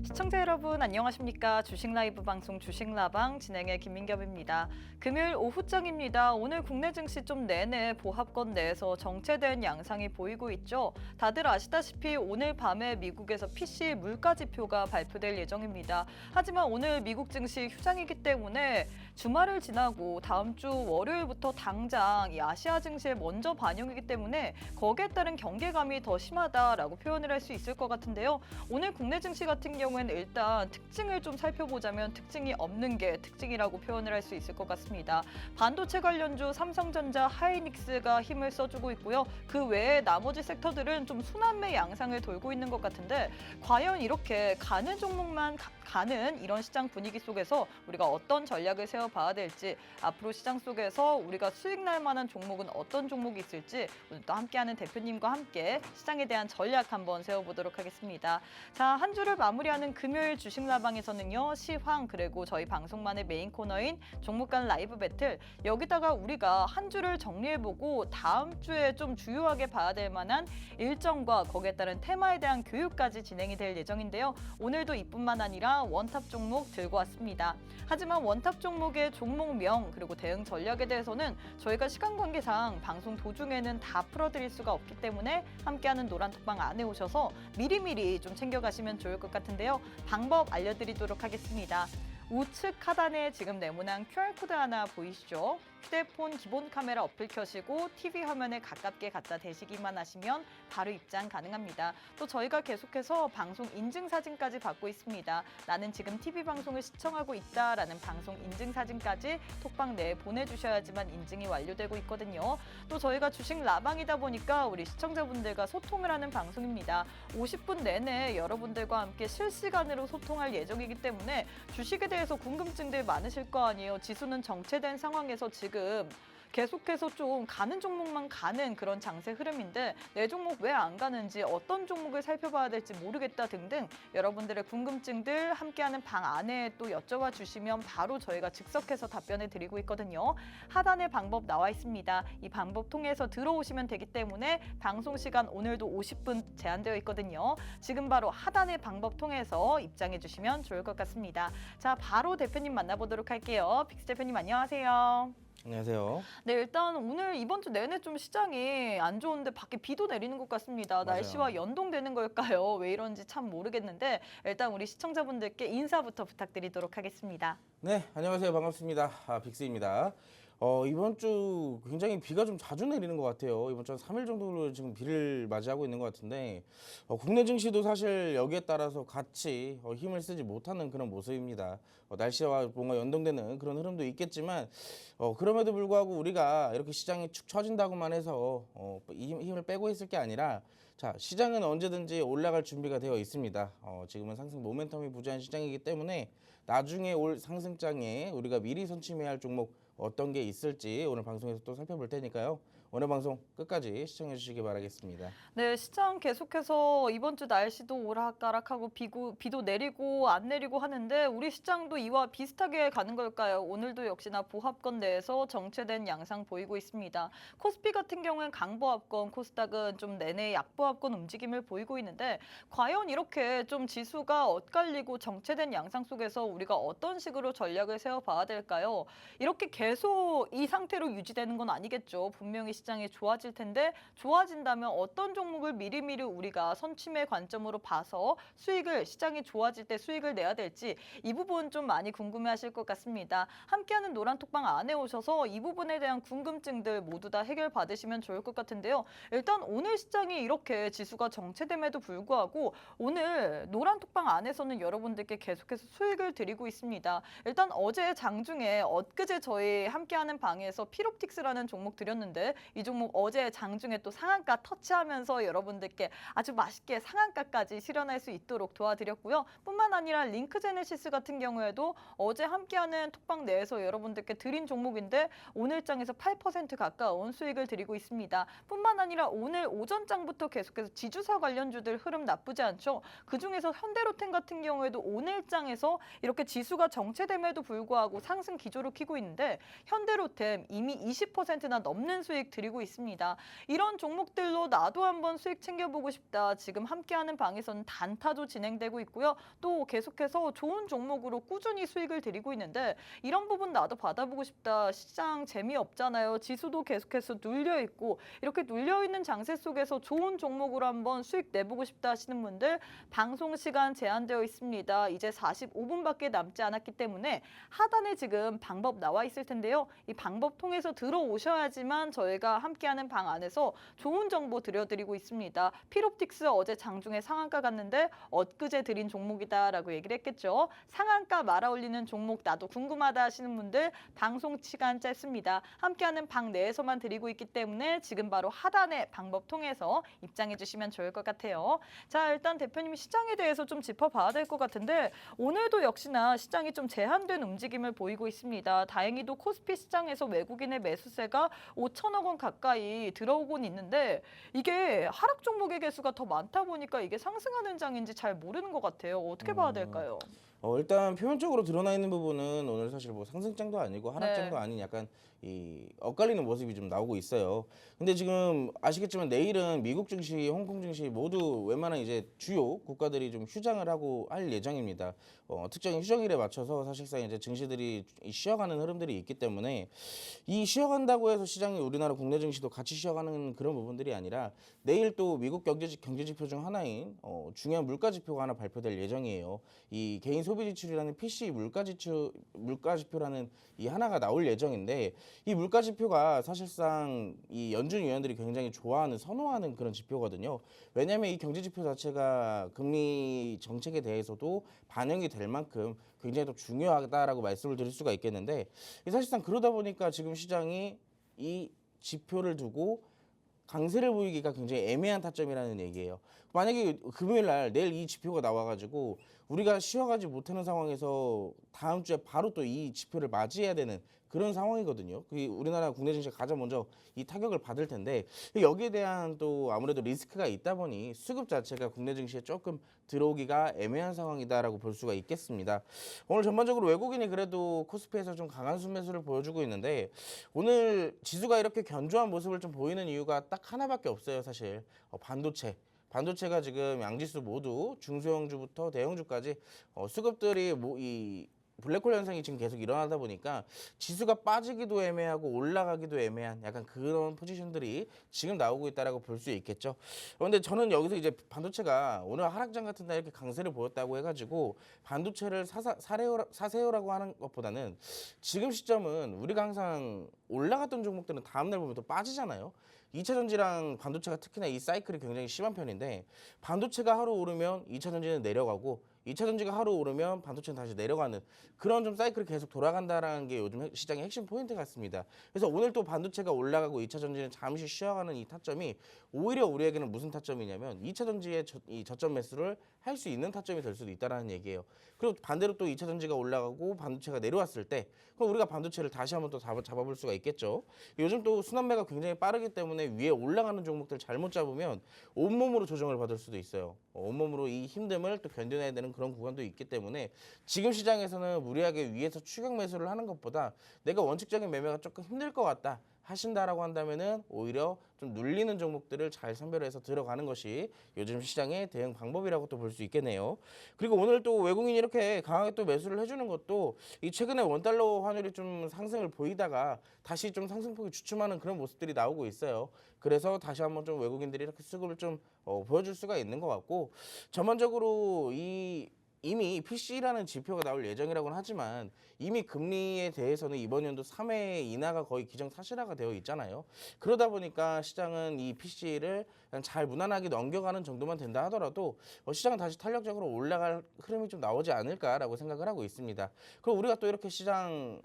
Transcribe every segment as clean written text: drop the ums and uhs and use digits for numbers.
시청자 여러분 안녕하십니까? 주식 라이브 방송 주식라방 진행의 김민겸입니다. 금요일 오후장입니다. 오늘 국내 증시 좀 내내 보합권 내에서 정체된 양상이 보이고 있죠. 다들 아시다시피 오늘 밤에 미국에서 PCE 물가 지표가 발표될 예정입니다. 하지만 오늘 미국 증시 휴장이기 때문에 주말을 지나고 다음 주 월요일부터 당장 이 아시아 증시에 먼저 반영이기 때문에 거기에 따른 경계감이 더 심하다라고 표현을 할 수 있을 것 같은데요. 오늘 국내 증시 같은 경우에는 일단 특징을 좀 살펴보자면 특징이 없는 게 특징이라고 표현을 할 수 있을 것 같습니다. 반도체 관련주 삼성전자, 하이닉스가 힘을 써주고 있고요. 그 외에 나머지 섹터들은 좀 순환매 양상을 돌고 있는 것 같은데 과연 이렇게 가는 종목만 가는 이런 시장 분위기 속에서 우리가 어떤 전략을 세워봐야 될지, 앞으로 시장 속에서 우리가 수익 날 만한 종목은 어떤 종목이 있을지 오늘 또 함께하는 대표님과 함께 시장에 대한 전략 한번 세워보도록 하겠습니다. 자, 한 주를 마무리하는 금요일 주식라방에서는요, 시황 그리고 저희 방송만의 메인 코너인 종목 간 라이브 배틀, 여기다가 우리가 한 주를 정리해보고 다음 주에 좀 주요하게 봐야 될 만한 일정과 거기에 따른 테마에 대한 교육까지 진행이 될 예정인데요. 오늘도 이뿐만 아니라 원탑 종목 들고 왔습니다. 하지만 원탑 종목의 종목명 그리고 대응 전략에 대해서는 저희가 시간 관계상 방송 도중에는 다 풀어드릴 수가 없기 때문에 함께하는 노란톡방 안에 오셔서 미리미리 좀 챙겨가시면 좋을 것 같은데요. 방법 알려드리도록 하겠습니다. 우측 하단에 지금 네모난 QR코드 하나 보이시죠? 휴대폰 기본 카메라 어플 켜시고 TV 화면에 가깝게 갖다 대시기만 하시면 바로 입장 가능합니다. 또 저희가 계속해서 방송 인증 사진까지 받고 있습니다. 나는 지금 TV 방송을 시청하고 있다라는 방송 인증 사진까지 톡방 내에 보내주셔야지만 인증이 완료되고 있거든요. 또 저희가 주식 라방이다 보니까 우리 시청자분들과 소통을 하는 방송입니다. 50분 내내 여러분들과 함께 실시간으로 소통할 예정이기 때문에 주식에 대해서 궁금증들 많으실 거 아니에요. 지수는 정체된 상황에서 지금 계속해서 좀 가는 종목만 가는 그런 장세 흐름인데 내 종목 왜 안 가는지, 어떤 종목을 살펴봐야 될지 모르겠다 등등 여러분들의 궁금증들 함께하는 방 안에 또 여쭤봐 주시면 바로 저희가 즉석해서 답변을 드리고 있거든요. 하단에 방법 나와 있습니다. 이 방법 통해서 들어오시면 되기 때문에 방송 시간 오늘도 50분 제한되어 있거든요. 지금 바로 하단의 방법 통해서 입장해 주시면 좋을 것 같습니다. 자, 바로 대표님 만나보도록 할게요. 빅스 대표님 안녕하세요. 안녕하세요. 네, 일단 오늘 이번 주 내내 좀 시장이 안 좋은데 밖에 비도 내리는 것 같습니다. 맞아요. 날씨와 연동되는 걸까요? 왜 이런지 참 모르겠는데 일단 우리 시청자분들께 인사부터 부탁드리도록 하겠습니다. 네, 안녕하세요. 반갑습니다. 빅스입니다. 이번 주 굉장히 비가 좀 자주 내리는 것 같아요. 이번 주 한 3일 정도로 지금 비를 맞이하고 있는 것 같은데 국내 증시도 사실 여기에 따라서 같이 힘을 쓰지 못하는 그런 모습입니다. 날씨와 뭔가 연동되는 그런 흐름도 있겠지만 그럼에도 불구하고 우리가 이렇게 시장이 축 처진다고만 해서 이 힘을 빼고 있을 게 아니라, 자, 시장은 언제든지 올라갈 준비가 되어 있습니다. 지금은 상승 모멘텀이 부재한 시장이기 때문에 나중에 올 상승장에 우리가 미리 선침해야 할 종목 어떤 게 있을지 오늘 방송에서 또 살펴볼 테니까요. 오늘 방송 끝까지 시청해 주시기 바라겠습니다. 네, 시장 계속해서 이번 주 날씨도 오락가락하고 비도 내리고 안 내리고 하는데 우리 시장도 이와 비슷하게 가는 걸까요? 오늘도 역시나 보합권 내에서 정체된 양상 보이고 있습니다. 코스피 같은 경우는 강보합권, 코스닥은 좀 내내 약보합권 움직임을 보이고 있는데 과연 이렇게 좀 지수가 엇갈리고 정체된 양상 속에서 우리가 어떤 식으로 전략을 세워봐야 될까요? 이렇게 계속 이 상태로 유지되는 건 아니겠죠. 분명히 시장이 좋아질 텐데 좋아진다면 어떤 종목을 미리미리 우리가 선침의 관점으로 봐서 시장이 좋아질 때 수익을 내야 될지 이 부분 좀 많이 궁금해하실 것 같습니다. 함께하는 노란톡방 안에 오셔서 이 부분에 대한 궁금증들 모두 다 해결받으시면 좋을 것 같은데요. 일단 오늘 시장이 이렇게 지수가 정체됨에도 불구하고 오늘 노란톡방 안에서는 여러분들께 계속해서 수익을 드리고 있습니다. 일단 어제 장중에 엊그제 저희 함께하는 방에서 피롭틱스라는 종목 드렸는데 이 종목 어제 장중에 또 상한가 터치하면서 여러분들께 아주 맛있게 상한가까지 실현할 수 있도록 도와드렸고요. 뿐만 아니라 링크제네시스 같은 경우에도 어제 함께하는 톡방 내에서 여러분들께 드린 종목인데 오늘장에서 8% 가까운 수익을 드리고 있습니다. 뿐만 아니라 오늘 오전장부터 계속해서 지주사 관련주들 흐름 나쁘지 않죠. 그중에서 현대로템 같은 경우에도 오늘장에서 이렇게 지수가 정체됨에도 불구하고 상승 기조를 켜고 있는데 현대로템 이미 20%나 넘는 수익 드리고 있습니다. 이런 종목들로 나도 한번 수익 챙겨보고 싶다. 지금 함께하는 방에서는 단타도 진행되고 있고요. 또 계속해서 좋은 종목으로 꾸준히 수익을 드리고 있는데 이런 부분 나도 받아보고 싶다. 시장 재미없잖아요. 지수도 계속해서 눌려 있고 이렇게 눌려 있는 장세 속에서 좋은 종목으로 한번 수익 내보고 싶다 하시는 분들 방송 시간 제한되어 있습니다. 이제 45분밖에 남지 않았기 때문에 하단에 지금 방법 나와 있을 텐데요. 이 방법 통해서 들어오셔야지만 저희가 함께하는 방 안에서 좋은 정보 드려드리고 있습니다. 피롭틱스 어제 장중에 상한가 갔는데 엊그제 드린 종목이다라고 얘기를 했겠죠. 상한가 말아올리는 종목 나도 궁금하다 하시는 분들 방송 시간 짧습니다. 함께하는 방 내에서만 드리고 있기 때문에 지금 바로 하단의 방법 통해서 입장해 주시면 좋을 것 같아요. 자, 일단 대표님이 시장에 대해서 좀 짚어봐야 될 것 같은데 오늘도 역시나 시장이 좀 제한된 움직임을 보이고 있습니다. 다행히도 코스피 시장에서 외국인의 매수세가 5천억 원 가까이 들어오곤 있는데 이게 하락 종목의 개수가 더 많다 보니까 이게 상승하는 장인지 잘 모르는 것 같아요. 어떻게 봐야 될까요? 일단 표면적으로 드러나 있는 부분은 오늘 사실 뭐 상승장도 아니고 하락장도 네. 아닌 약간 이 엇갈리는 모습이 좀 나오고 있어요. 근데 지금 아시겠지만 내일은 미국 증시, 홍콩 증시 모두 웬만한 이제 주요 국가들이 좀 휴장을 하고 할 예정입니다. 특정인 휴정일에 맞춰서 사실상 이제 증시들이 쉬어가는 흐름들이 있기 때문에 이 쉬어간다고 해서 시장이 우리나라 국내 증시도 같이 쉬어가는 그런 부분들이 아니라 내일 또 미국 경제지표 중 하나인 중요한 물가지표가 하나 발표될 예정이에요. 이 개인 소비 지출이라는 PCE 물가지표라는 이 하나가 나올 예정인데 이 물가지표가 사실상 이 연준 위원들이 굉장히 좋아하는 선호하는 그런 지표거든요. 왜냐하면 이 경제지표 자체가 금리 정책에 대해서도 반영이 될 만큼 굉장히 더 중요하다라고 말씀을 드릴 수가 있겠는데 사실상 그러다 보니까 지금 시장이 이 지표를 두고 강세를 보이기가 굉장히 애매한 타점이라는 얘기예요. 만약에 금요일 날 내일 이 지표가 나와가지고 우리가 쉬어가지 못하는 상황에서 다음 주에 바로 또 이 지표를 맞이해야 되는 그런 상황이거든요. 그 우리나라 국내 증시가 가장 먼저 이 타격을 받을 텐데 여기에 대한 또 아무래도 리스크가 있다 보니 수급 자체가 국내 증시에 조금 들어오기가 애매한 상황이다라고 볼 수가 있겠습니다. 오늘 전반적으로 외국인이 그래도 코스피에서 좀 강한 순매수를 보여주고 있는데 오늘 지수가 이렇게 견조한 모습을 좀 보이는 이유가 딱 하나밖에 없어요, 사실. 반도체. 반도체가 지금 양지수 모두 중소형주부터 대형주까지 수급들이 이 블랙홀 현상이 지금 계속 일어나다 보니까 지수가 빠지기도 애매하고 올라가기도 애매한 약간 그런 포지션들이 지금 나오고 있다라고 볼 수 있겠죠. 그런데 저는 여기서 이제 반도체가 오늘 하락장 같은 날 이렇게 강세를 보였다고 해가지고 반도체를 사세요라고 하는 것보다는 지금 시점은 우리가 항상 올라갔던 종목들은 다음날 보면 또 빠지잖아요. 2차 전지랑 반도체가 특히나 이 사이클이 굉장히 심한 편인데 반도체가 하루 오르면 2차 전지는 내려가고 2차 전지가 하루 오르면 반도체는 다시 내려가는 그런 좀 사이클이 계속 돌아간다라는 게 요즘 시장의 핵심 포인트 같습니다. 그래서 오늘 또 반도체가 올라가고 2차 전지는 잠시 쉬어가는 이 타점이 오히려 우리에게는 무슨 타점이냐면 2차 전지의 이 저점 매수를 할 수 있는 타점이 될 수도 있다라는 얘기예요. 그리고 반대로 또 2차 전지가 올라가고 반도체가 내려왔을 때 그럼 우리가 반도체를 다시 한번 또 잡아볼 수가 있겠죠. 요즘 또 순환매가 굉장히 빠르기 때문에 위에 올라가는 종목들 잘못 잡으면 온몸으로 조정을 받을 수도 있어요. 온몸으로 이 힘듦을 또 견뎌내야 되는 그런 구간도 있기 때문에 지금 시장에서는 무리하게 위에서 추격 매수를 하는 것보다 내가 원칙적인 매매가 조금 힘들 것 같다 하신다라고 한다면은 오히려 좀 눌리는 종목들을 잘 선별해서 들어가는 것이 요즘 시장의 대응 방법이라고 또 볼 수 있겠네요. 그리고 오늘 또 외국인이 이렇게 강하게 또 매수를 해주는 것도 이 최근에 원달러 환율이 좀 상승을 보이다가 다시 좀 상승폭이 주춤하는 그런 모습들이 나오고 있어요. 그래서 다시 한번 좀 외국인들이 이렇게 수급을 좀 보여줄 수가 있는 것 같고 전반적으로 이미 PC라는 지표가 나올 예정이라고는 하지만 이미 금리에 대해서는 이번 연도 3회 인하가 거의 기정사실화가 되어 있잖아요. 그러다 보니까 시장은 이 PC를 그냥 잘 무난하게 넘겨가는 정도만 된다 하더라도 시장은 다시 탄력적으로 올라갈 흐름이 좀 나오지 않을까라고 생각을 하고 있습니다. 그럼 우리가 또 이렇게 시장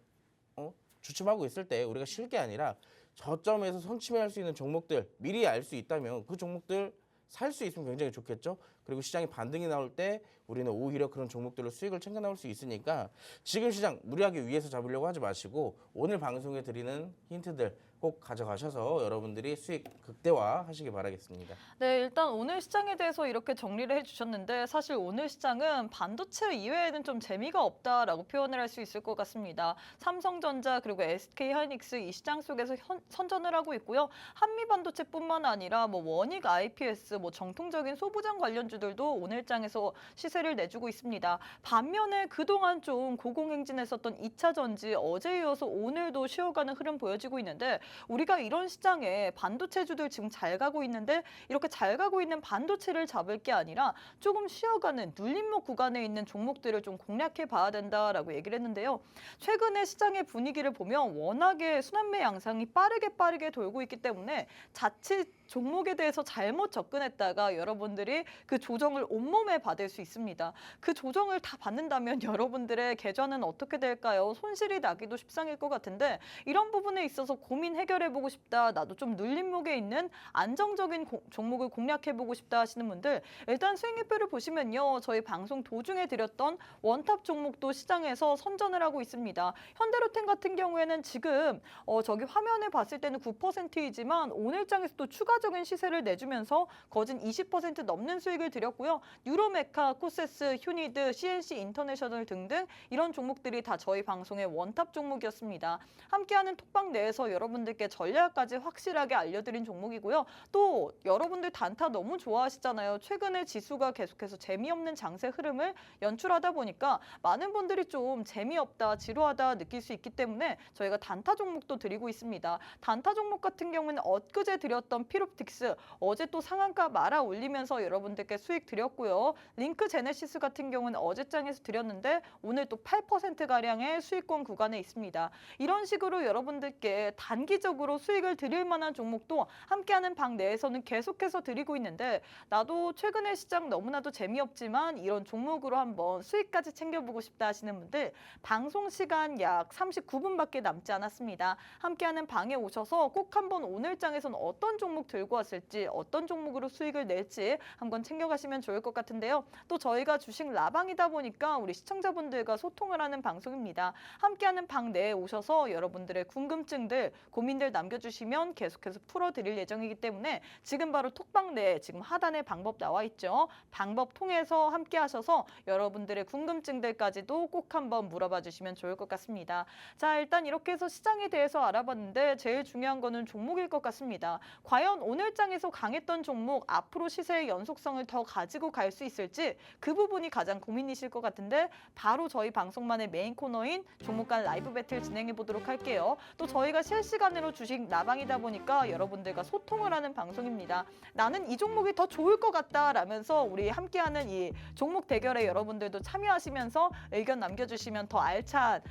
주춤하고 있을 때 우리가 쉴 게 아니라 저점에서 선취매할 수 있는 종목들 미리 알 수 있다면 그 종목들 살 수 있으면 굉장히 좋겠죠. 그리고 시장이 반등이 나올 때 우리는 오히려 그런 종목들로 수익을 챙겨 나올 수 있으니까 지금 시장 무리하게 위에서 잡으려고 하지 마시고 오늘 방송에 드리는 힌트들 꼭 가져가셔서 여러분들이 수익 극대화하시기 바라겠습니다. 네, 일단 오늘 시장에 대해서 이렇게 정리를 해주셨는데 사실 오늘 시장은 반도체 이외에는 좀 재미가 없다라고 표현을 할 수 있을 것 같습니다. 삼성전자 그리고 SK하이닉스 이 시장 속에서 선전을 하고 있고요. 한미반도체뿐만 아니라 뭐 원익, IPS, 뭐 정통적인 소부장 관련주들도 오늘장에서 시세를 내주고 있습니다. 반면에 그동안 좀 고공행진했었던 2차 전지 어제 이어서 오늘도 쉬어가는 흐름 보여지고 있는데 우리가 이런 시장에 반도체주들 지금 잘 가고 있는데 이렇게 잘 가고 있는 반도체를 잡을 게 아니라 조금 쉬어가는 눌림목 구간에 있는 종목들을 좀 공략해 봐야 된다라고 얘기를 했는데요. 최근에 시장의 분위기를 보면 워낙에 순환매 양상이 빠르게 돌고 있기 때문에 자칫 종목에 대해서 잘못 접근했다가 여러분들이 그 조정을 온몸에 받을 수 있습니다. 그 조정을 다 받는다면 여러분들의 계좌는 어떻게 될까요? 손실이 나기도 십상일 것 같은데 이런 부분에 있어서 고민 해결해보고 싶다. 나도 좀 눌림목에 있는 안정적인 종목을 공략해보고 싶다 하시는 분들 일단 수익률표를 보시면요. 저희 방송 도중에 드렸던 원탑 종목도 시장에서 선전을 하고 있습니다. 현대로템 같은 경우에는 지금 저기 화면에 봤을 때는 9%이지만 오늘장에서도 추가적인 시세를 내주면서 거진 20% 넘는 수익을 드렸고요. 유로메카, 코세스, 휴니드, CNC 인터내셔널 등등 이런 종목들이 다 저희 방송의 원탑 종목이었습니다. 함께하는 톡방 내에서 여러분들께 전략까지 확실하게 알려드린 종목이고요. 또 여러분들 단타 너무 좋아하시잖아요. 최근에 지수가 계속해서 재미없는 장세 흐름을 연출하다 보니까 많은 분들이 좀 재미없다, 지루하다 느낄 수 있기 때문에 저희가 단타 종목도 드리고 있습니다. 단타 종목 같은 경우는 엇그제 드렸던 피롭틱스 어제 또 상한가 말아 올리면서 여러분들께 수익 드렸고요. 링크 제네시스 같은 경우는 어제장에서 드렸는데 오늘 또 8%가량의 수익권 구간에 있습니다. 이런 식으로 여러분들께 단기적으로 수익을 드릴 만한 종목도 함께하는 방 내에서는 계속해서 드리고 있는데 나도 최근에 시장 너무나도 재미없지만 이런 종목으로 한번 수익까지 챙겨보고 싶다 하시는 분들 방송 시간 약 39분밖에 남지 않았습니다. 함께하는 방에 오셔서 꼭 한번 오늘장에서는 어떤 종목 들고 왔을지 어떤 종목으로 수익을 낼지 한번 챙겨가시면 좋을 것 같은데요. 또 저희가 주식 라방이다 보니까 우리 시청자분들과 소통을 하는 방송입니다. 함께하는 방 내에 오셔서 여러분들의 궁금증들, 고민들 남겨주시면 계속해서 풀어드릴 예정이기 때문에 지금 바로 톡방 내에 지금 하단에 방법 나와 있죠. 방법 통해서 함께 하셔서 여러분들의 궁금증들까지도 꼭 한번 물어봐 주시면 좋을 것 같습니다. 자, 일단 이렇게 해서 시장에 대해서 알아봤는데 제일 중요한 거는 종목일 것 같습니다. 과연 오늘장에서 강했던 종목 앞으로 시세의 연속성을 더 가지고 갈 수 있을지 그 부분이 가장 고민이실 것 같은데 바로 저희 방송만의 메인 코너인 종목 간 라이브 배틀 진행해 보도록 할게요. 또 저희가 실시간으로 주식 라방이다 보니까 여러분들과 소통을 하는 방송입니다. 나는 이 종목이 더 좋을 것 같다 라면서 우리 함께하는 이 종목 대결에 여러분들도 참여하시면서 의견 남겨주시면 더 알찬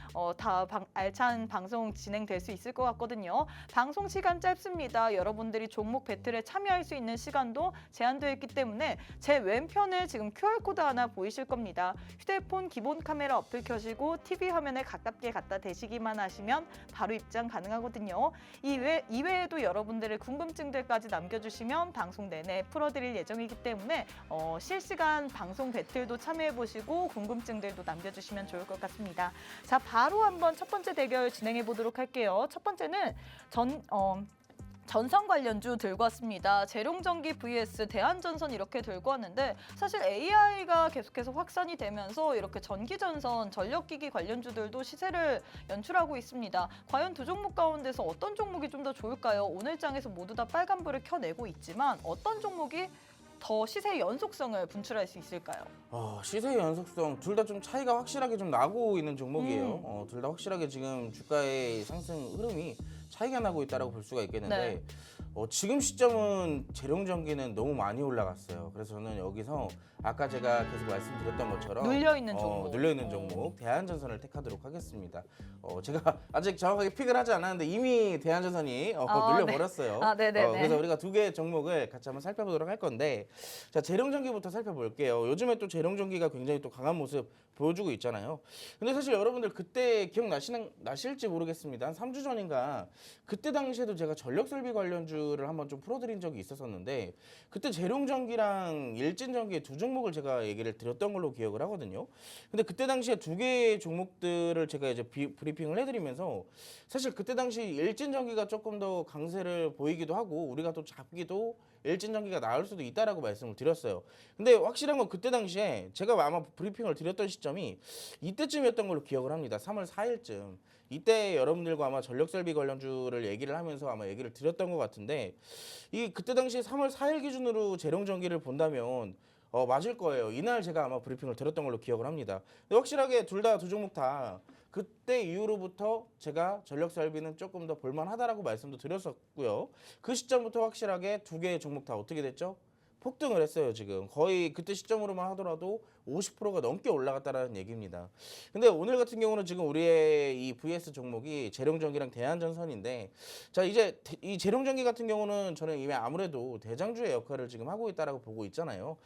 알찬 방송 진행될 수 있을 것 같거든요. 방송 시간 짧습니다. 여러분들이 종목 배틀에 참여할 수 있는 시간도 제한되어 있기 때문에 제 왼편에 지금 QR코드 하나 보이실 겁니다. 휴대폰 기본 카메라 어플 켜시고 TV 화면에 가깝게 갖다 대시기만 하시면 바로 입장 가능하거든요. 이외에도 여러분들의 궁금증들까지 남겨주시면 방송 내내 풀어드릴 예정이기 때문에 실시간 방송 배틀도 참여해보시고 궁금증들도 남겨주시면 좋을 것 같습니다. 자, 바로 한번 첫 번째 대결 진행해 보도록 할게요. 첫 번째는 전선 관련주 들고 왔습니다. 재룡전기 vs 대한전선 이렇게 들고 왔는데 사실 AI가 계속해서 확산이 되면서 이렇게 전기전선, 전력기기 관련주들도 시세를 연출하고 있습니다. 과연 두 종목 가운데서 어떤 종목이 좀 더 좋을까요? 오늘장에서 모두 다 빨간불을 켜내고 있지만 어떤 종목이 더 시세 연속성을 분출할 수 있을까요? 시세 연속성 둘 다 좀 차이가 확실하게 좀 나고 있는 종목이에요. 둘 다 확실하게 지금 주가의 상승 흐름이 차이가 나고 있다고 볼 수가 있겠는데 네. 지금 시점은 재룡전기는 너무 많이 올라갔어요. 그래서 저는 여기서 아까 제가 계속 말씀드렸던 것처럼 눌려있는 종목. 눌려있는 종목 대한전선을 택하도록 하겠습니다. 제가 아직 정확하게 픽을 하지 않았는데 이미 대한전선이 눌려버렸어요. 네. 네네네. 그래서 우리가 두 개의 종목을 같이 한번 살펴보도록 할 건데 자, 재룡전기부터 살펴볼게요. 요즘에 또 재룡전기가 굉장히 또 강한 모습 보여주고 있잖아요. 근데 사실 여러분들 그때 기억나실지 모르겠습니다. 한 3주 전인가 그때 당시에도 제가 전력설비 관련주를 한번 좀 풀어드린 적이 있었었는데 그때 재룡전기랑 일진전기 두 종목을 제가 얘기를 드렸던 걸로 기억을 하거든요. 근데 그때 당시에 두 개의 종목들을 제가 이제 브리핑을 해드리면서 사실 그때 당시 일진전기가 조금 더 강세를 보이기도 하고 우리가 또 잡기도 일진전기가 나을 수도 있다라고 말씀을 드렸어요. 근데 확실한 건 그때 당시에 제가 아마 브리핑을 드렸던 시점이 이때쯤이었던 걸로 기억을 합니다. 3월 4일쯤. 이때 여러분들과 아마 전력설비 관련주를 얘기를 하면서 아마 얘기를 드렸던 것 같은데 이 그때 당시 3월 4일 기준으로 재룡전기를 본다면 맞을 거예요. 이날 제가 아마 브리핑을 드렸던 걸로 기억을 합니다. 근데 확실하게 두 종목 다 그때 이후로부터 제가 전력설비는 조금 더 볼만하다라고 말씀도 드렸었고요. 그 시점부터 확실하게 두 개의 종목 다 어떻게 됐죠? 폭등을 했어요. 지금 거의 그때 시점으로만 하더라도 50%가 넘게 올라갔다라는 얘기입니다. 근데 오늘 같은 경우는 지금 우리의 이 VS 종목이 재룡전기랑 대한전선인데 자 이제 이 재룡전기 같은 경우는 저는 이미 아무래도 대장주의 역할을 지금 하고 있다라고 보고 있잖아요.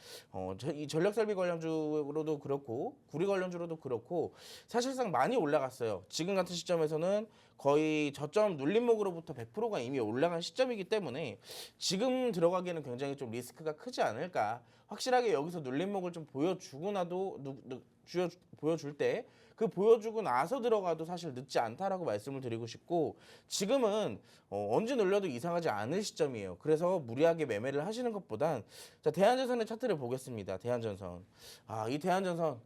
이 전력설비 관련주로도 그렇고 구리 관련주로도 그렇고 사실상 많이 올라갔어요. 지금 같은 시점에서는 거의 저점 눌림목으로부터 100%가 이미 올라간 시점이기 때문에 지금 들어가기에는 굉장히 좀 리스크가 크지 않을까. 확실하게 여기서 눌림목을 좀 보여주고 나도 보여줄 때 그 보여주고 나서 들어가도 사실 늦지 않다라고 말씀을 드리고 싶고 지금은 언제 눌려도 이상하지 않을 시점이에요. 그래서 무리하게 매매를 하시는 것보단 자 대한전선의 차트를 보겠습니다. 대한전선. 이 대한전선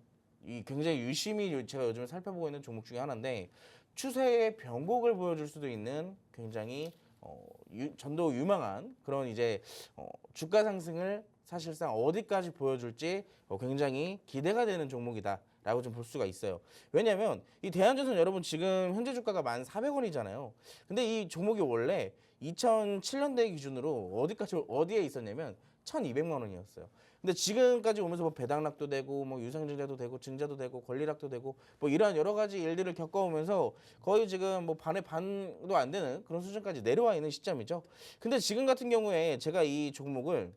이 굉장히 유심히 제가 요즘에 살펴보고 있는 종목 중에 하나인데 추세의 변곡을 보여줄 수도 있는 굉장히 전도 유망한 그런 이제 주가 상승을 사실상 어디까지 보여줄지 굉장히 기대가 되는 종목이다라고 좀 볼 수가 있어요. 왜냐하면 이 대한전선 여러분 지금 현재 주가가 1,400원이잖아요. 근데 이 종목이 원래 2007년대 기준으로 어디에 있었냐면 1,200만 원이었어요. 근데 지금까지 오면서 뭐 배당락도 되고 뭐 유상증자도 되고 증자도 되고 권리락도 되고 뭐 이러한 여러 가지 일들을 겪어오면서 거의 지금 뭐 반의 반도 안 되는 그런 수준까지 내려와 있는 시점이죠. 근데 지금 같은 경우에 제가 이 종목을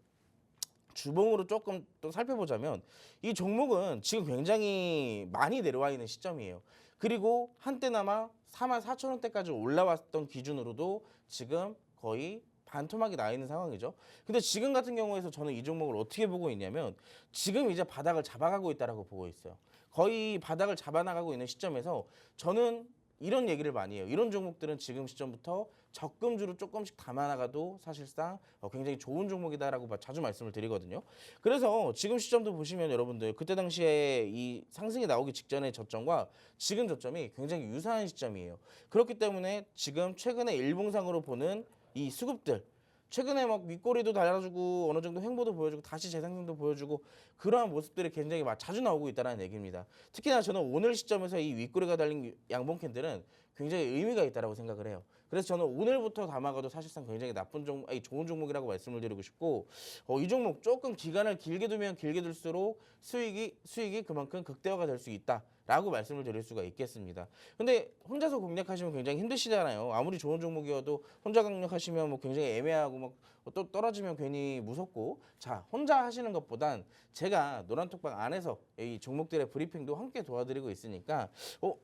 주봉으로 조금 또 살펴보자면 이 종목은 지금 굉장히 많이 내려와 있는 시점이에요. 그리고 한때나마 44,000원대까지 올라왔던 기준으로도 지금 거의 반토막이 나 있는 상황이죠. 근데 지금 같은 경우에서 저는 이 종목을 어떻게 보고 있냐면 지금 이제 바닥을 잡아가고 있다라고 보고 있어요. 거의 바닥을 잡아나가고 있는 시점에서 저는 이런 얘기를 많이 해요. 이런 종목들은 지금 시점부터 적금주로 조금씩 담아나가도 사실상 굉장히 좋은 종목이다라고 자주 말씀을 드리거든요. 그래서 지금 시점도 보시면 여러분들 그때 당시에 이 상승이 나오기 직전의 저점과 지금 저점이 굉장히 유사한 시점이에요. 그렇기 때문에 지금 최근에 일봉상으로 보는 이 수급들 최근에 막 윗꼬리도 달아주고 어느 정도 횡보도 보여주고 다시 재상승도 보여주고 그러한 모습들이 굉장히 자주 나오고 있다는 얘기입니다. 특히나 저는 오늘 시점에서 이 윗꼬리가 달린 양봉 캔들은 굉장히 의미가 있다고 생각을 해요. 그래서 저는 오늘부터 담아가도 사실상 굉장히 좋은 종목이라고 말씀을 드리고 싶고 이 종목 조금 기간을 길게 두면 길게 둘수록 수익이 그만큼 극대화가 될 수 있다라고 말씀을 드릴 수가 있겠습니다. 근데 혼자서 공략하시면 굉장히 힘드시잖아요. 아무리 좋은 종목이어도 혼자 공략하시면 뭐 굉장히 애매하고 막 또 떨어지면 괜히 무섭고 자 혼자 하시는 것보단 제가 노란톡방 안에서 이 종목들의 브리핑도 함께 도와드리고 있으니까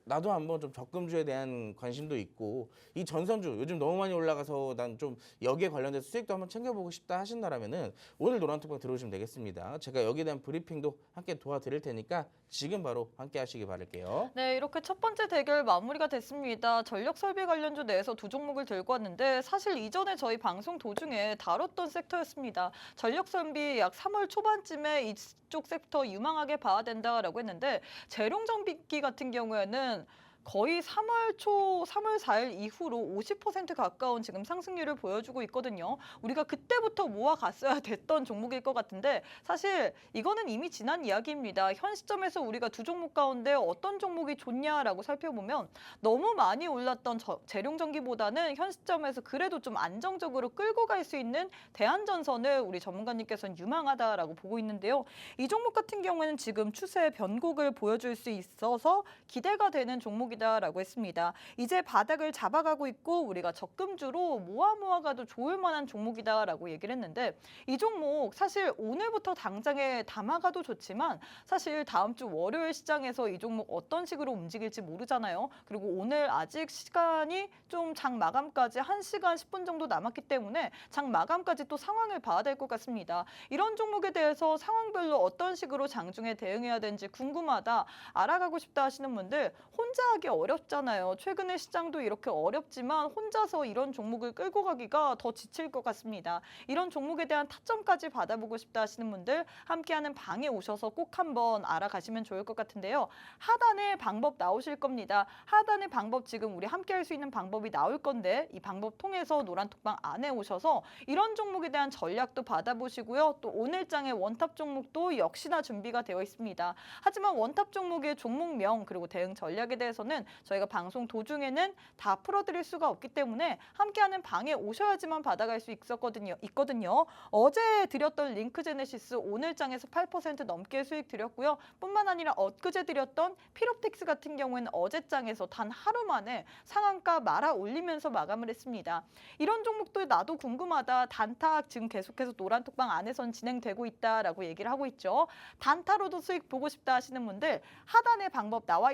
나도 한번 좀 적금주에 대한 관심도 있고 이 전선주 요즘 너무 많이 올라가서 난 좀 여기에 관련돼서 수익도 한번 챙겨보고 싶다 하신다라면은 오늘 노란톡방 들어오시면 되겠습니다. 제가 여기에 대한 브리핑도 함께 도와드릴 테니까 지금 바로 함께 하시기 바랄게요. 네, 이렇게 첫 번째 대결 마무리가 됐습니다. 전력 설비 관련주 내에서 두 종목을 들고 왔는데 사실 이전에 저희 방송 도중에 다뤘던 섹터였습니다. 전력 설비 약 3월 초반쯤에 이쪽 섹터 유망하게 봐야 된다라고 했는데 재룡전기 같은 경우에는 거의 3월 4일 이후로 50% 가까운 지금 상승률을 보여주고 있거든요. 우리가 그때부터 모아갔어야 됐던 종목일 것 같은데 사실 이거는 이미 지난 이야기입니다. 현 시점에서 우리가 두 종목 가운데 어떤 종목이 좋냐라고 살펴보면 너무 많이 올랐던 재룡전기보다는 현 시점에서 그래도 좀 안정적으로 끌고 갈 수 있는 대한전선을 우리 전문가님께서는 유망하다라고 보고 있는데요. 이 종목 같은 경우에는 지금 추세 변곡을 보여줄 수 있어서 기대가 되는 종목이 종목이다라고 했습니다. 이제 바닥을 잡아가고 있고 우리가 적금주로 모아가도 좋을 만한 종목이다라고 얘기를 했는데 이 종목 사실 오늘부터 당장에 담아가도 좋지만 사실 다음 주 월요일 시장에서 이 종목 어떤 식으로 움직일지 모르잖아요. 그리고 오늘 아직 시간이 좀 장 마감까지 1시간 10분 정도 남았기 때문에 장 마감까지 또 상황을 봐야 될 것 같습니다. 이런 종목에 대해서 상황별로 어떤 식으로 장중에 대응해야 되는지 궁금하다, 알아가고 싶다 하시는 분들 혼자 하기 어렵잖아요. 최근에 시장도 이렇게 어렵지만 혼자서 이런 종목을 끌고 가기가 더 지칠 것 같습니다. 이런 종목에 대한 타점까지 받아보고 싶다 하시는 분들 함께하는 방에 오셔서 꼭 한번 알아가시면 좋을 것 같은데요. 하단에 방법 나오실 겁니다. 하단에 방법 지금 우리 함께할 수 있는 방법이 나올 건데 이 방법 통해서 노란톡방 안에 오셔서 이런 종목에 대한 전략도 받아보시고요. 또 오늘장의 원탑 종목도 역시나 준비가 되어 있습니다. 하지만 원탑 종목의 종목명 그리고 대응 전략에 대해서는 저희가 방송 도중에는 다 풀어드릴 수가 없기 때문에 함께하는 방에 오셔야지만 받아갈 수 있거든요. 어제 드렸던 링크제네시스 오늘장에서 8% 넘게 수익 드렸고요. 뿐만 아니라 엊그제 드렸던 피롭텍스 같은 경우에는 어제장에서 단 하루 만에 상한가 말아 올리면서 마감을 했습니다. 이런 종목도 나도 궁금하다. 단타 지금 계속해서 노란톡방 안에선 진행되고 있다라고 얘기를 하고 있죠. 단타로도 수익 보고 싶다 하시는 분들 하단에 방법 나와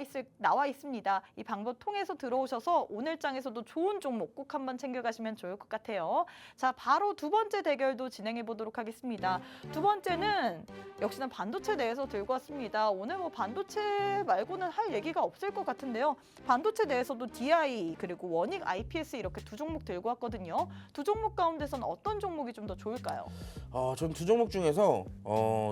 있습니다. 이 방법 통해서 들어오셔서 오늘장에서도 좋은 종목 꼭 한번 챙겨가시면 좋을 것 같아요. 자, 바로 두 번째 대결도 진행해 보도록 하겠습니다. 두 번째는 역시나 반도체 내에서 들고 왔습니다. 오늘 뭐 반도체 말고는 할 얘기가 없을 것 같은데요. 반도체 내에서도 DI 그리고 원익 IPS 이렇게 두 종목 들고 왔거든요. 두 종목 가운데서는 어떤 종목이 좀 더 좋을까요? 전 두 종목 중에서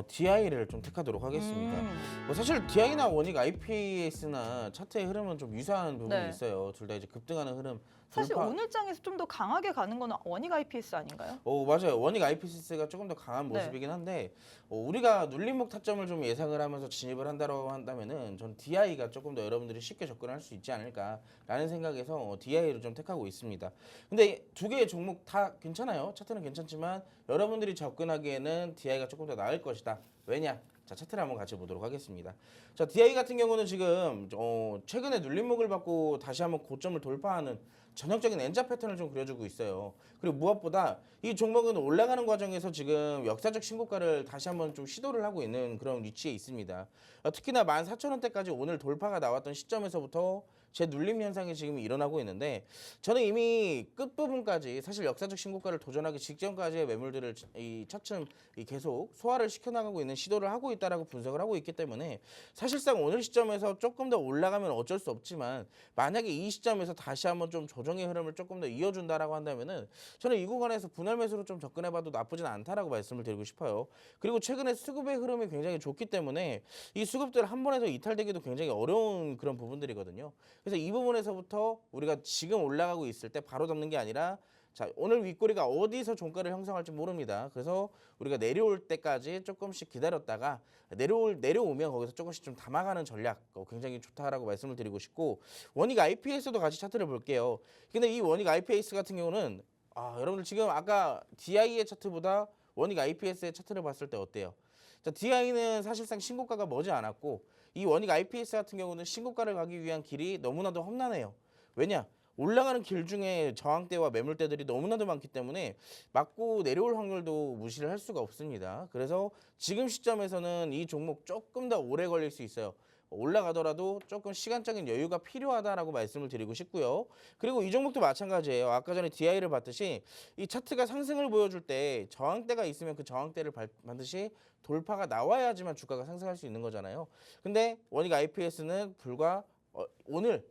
DI를 좀 택하도록 하겠습니다. 뭐 사실 DI나 원익 IPS나 차트의 흐름은 좀 유사한 부분이 네. 있어요. 둘 다 이제 급등하는 흐름. 사실 오늘장에서 좀 더 강하게 가는 거는 원익 IPS 아닌가요? 맞아요. 원익 IPCS가 조금 더 강한 네. 모습이긴 한데 우리가 눌림목 타점을 좀 예상을 하면서 진입을 한다고 한다면은 전 DI가 조금 더 여러분들이 쉽게 접근할 수 있지 않을까라는 생각에서 DI를 좀 택하고 있습니다. 근데 두 개의 종목 다 괜찮아요. 차트는 괜찮지만 여러분들이 접근하기에는 DI가 조금 더 나을 것이다. 왜냐? 자, 차트를 한번 같이 보도록 하겠습니다. 자, DI 같은 경우는 지금 최근에 눌림목을 받고 다시 한번 고점을 돌파하는 전형적인 N자 패턴을 좀 그려주고 있어요. 그리고 무엇보다 이 종목은 올라가는 과정에서 지금 역사적 신고가를 다시 한번 좀 시도를 하고 있는 그런 위치에 있습니다. 특히나 14,000원대까지 오늘 돌파가 나왔던 시점에서부터 제 눌림 현상이 지금 일어나고 있는데 저는 이미 끝부분까지 사실 역사적 신고가를 도전하기 직전까지의 매물들을 이 차츰 계속 소화를 시켜나가고 있는 시도를 하고 있다라고 분석을 하고 있기 때문에 사실상 오늘 시점에서 조금 더 올라가면 어쩔 수 없지만 만약에 이 시점에서 다시 한번 좀 조정의 흐름을 조금 더 이어준다라고 한다면은 저는 이 구간에서 분할 매수로 좀 접근해봐도 나쁘진 않다라고 말씀을 드리고 싶어요. 그리고 최근에 수급의 흐름이 굉장히 좋기 때문에 이 수급들 한 번에 더 이탈되기도 굉장히 어려운 그런 부분들이거든요. 그래서 이 부분에서부터 우리가 지금 올라가고 있을 때 바로 잡는 게 아니라 자, 오늘 윗꼬리가 어디서 종가를 형성할지 모릅니다. 그래서 우리가 내려올 때까지 조금씩 기다렸다가 내려오면 거기서 조금씩 좀 담아가는 전략 굉장히 좋다라고 말씀을 드리고 싶고 원익 IPS도 같이 차트를 볼게요. 근데 이 원익 IPS 같은 경우는 여러분들 지금 아까 DI의 차트보다 원익 IPS의 차트를 봤을 때 어때요? 자, DI는 사실상 신고가가 머지 않았고 이 원익 IPS 같은 경우는 신고가를 가기 위한 길이 너무나도 험난해요. 왜냐? 올라가는 길 중에 저항대와 매물대들이 너무나도 많기 때문에 맞고 내려올 확률도 무시를 할 수가 없습니다. 그래서 지금 시점에서는 이 종목 조금 더 오래 걸릴 수 있어요. 올라가더라도 조금 시간적인 여유가 필요하다라고 말씀을 드리고 싶고요. 그리고 이 종목도 마찬가지예요. 아까 전에 DI를 봤듯이 이 차트가 상승을 보여줄 때 저항대가 있으면 그 저항대를 반드시 돌파가 나와야지만 주가가 상승할 수 있는 거잖아요. 근데 원익 IPS는 불과 오늘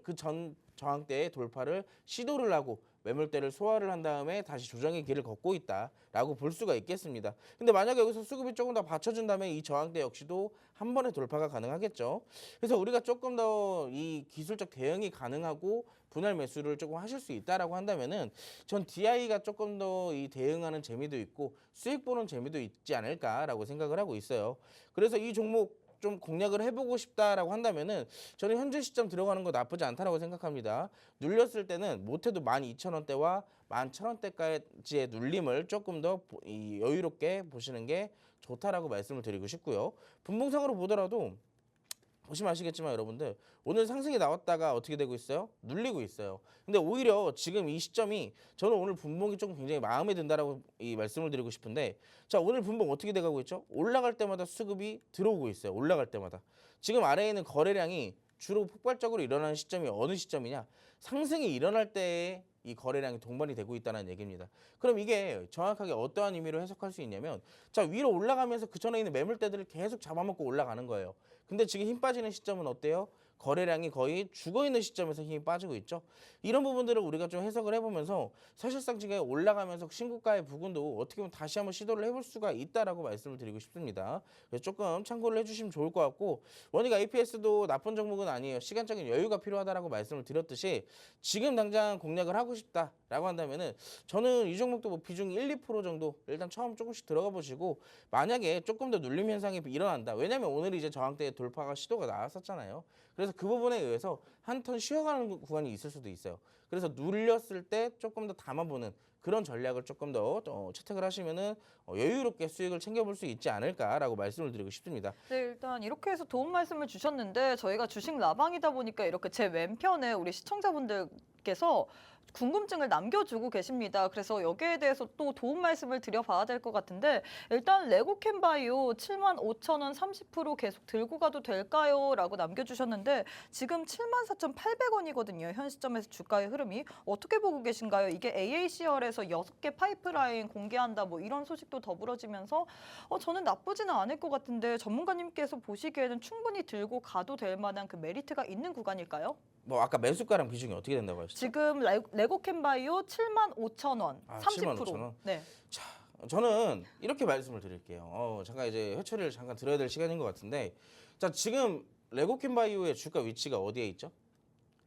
그 전 저항대의 돌파를 시도를 하고 매물대를 소화를 한 다음에 다시 조정의 길을 걷고 있다라고 볼 수가 있겠습니다. 근데 만약에 여기서 수급이 조금 더 받쳐준다면 이 저항대 역시도 한 번에 돌파가 가능하겠죠. 그래서 우리가 조금 더 이 기술적 대응이 가능하고 분할 매수를 조금 하실 수 있다라고 한다면은 전 DI가 조금 더 이 대응하는 재미도 있고 수익 보는 재미도 있지 않을까라고 생각을 하고 있어요. 그래서 이 종목 좀 공략을 해보고 싶다라고 한다면은 저는 현재 시점 들어가는 거 나쁘지 않다라고 생각합니다. 눌렸을 때는 못해도 12,000원대와 11,000원대까지의 눌림을 조금 더 여유롭게 보시는 게 좋다라고 말씀을 드리고 싶고요. 분봉상으로 보더라도 보시면 아시겠지만 여러분들 오늘 상승이 나왔다가 어떻게 되고 있어요? 눌리고 있어요. 근데 오히려 지금 이 시점이 저는 오늘 분봉이 좀 굉장히 마음에 든다라고 이 말씀을 드리고 싶은데 자 오늘 분봉 어떻게 돼가고 있죠? 올라갈 때마다 수급이 들어오고 있어요. 올라갈 때마다. 지금 아래에 있는 거래량이 주로 폭발적으로 일어나는 시점이 어느 시점이냐? 상승이 일어날 때에 이 거래량이 동반이 되고 있다는 얘기입니다. 그럼 이게 정확하게 어떠한 의미로 해석할 수 있냐면 자 위로 올라가면서 그 전에 있는 매물대들을 계속 잡아먹고 올라가는 거예요. 근데 지금 힘 빠지는 시점은 어때요? 거래량이 거의 죽어있는 시점에서 힘이 빠지고 있죠. 이런 부분들을 우리가 좀 해석을 해보면서 사실상 지금 올라가면서 신고가의 부분도 어떻게 보면 다시 한번 시도를 해볼 수가 있다라고 말씀을 드리고 싶습니다. 그래서 조금 참고를 해주시면 좋을 것 같고 원익 IPS도 나쁜 종목은 아니에요. 시간적인 여유가 필요하다라고 말씀을 드렸듯이 지금 당장 공략을 하고 싶다라고 한다면은 저는 이 종목도 뭐 비중 1, 2% 정도 일단 처음 조금씩 들어가 보시고 만약에 조금 더 눌림 현상이 일어난다. 왜냐면 오늘 이제 저항대 돌파가 시도가 나왔었잖아요. 그래서 그 부분에 의해서 한 턴 쉬어가는 구간이 있을 수도 있어요. 그래서 눌렸을 때 조금 더 담아보는 그런 전략을 조금 더 채택을 하시면은 여유롭게 수익을 챙겨볼 수 있지 않을까라고 말씀을 드리고 싶습니다. 네, 일단 이렇게 해서 도움 말씀을 주셨는데 저희가 주식 라방이다 보니까 이렇게 제 왼편에 우리 시청자분들께서 궁금증을 남겨주고 계십니다. 그래서 여기에 대해서 또 도움 말씀을 드려봐야 될 것 같은데 일단 레고캠바이오 75,000원 30% 계속 들고 가도 될까요? 라고 남겨주셨는데 지금 74,800원이거든요. 현 시점에서 주가의 흐름이. 어떻게 보고 계신가요? 이게 AACR에서 6개 파이프라인 공개한다 뭐 이런 소식도 더불어지면서 저는 나쁘지는 않을 것 같은데 전문가님께서 보시기에는 충분히 들고 가도 될 만한 그 메리트가 있는 구간일까요? 뭐 아까 매수가랑 비중이 어떻게 된다고 하셨죠? 지금 레고캠바이오 75,000원, 아, 30%. 75,000원? 네. 자, 저는 이렇게 말씀을 드릴게요. 잠깐 이제 회초리를 잠깐 들어야 될 시간인 것 같은데, 자 지금 레고캠바이오의 주가 위치가 어디에 있죠?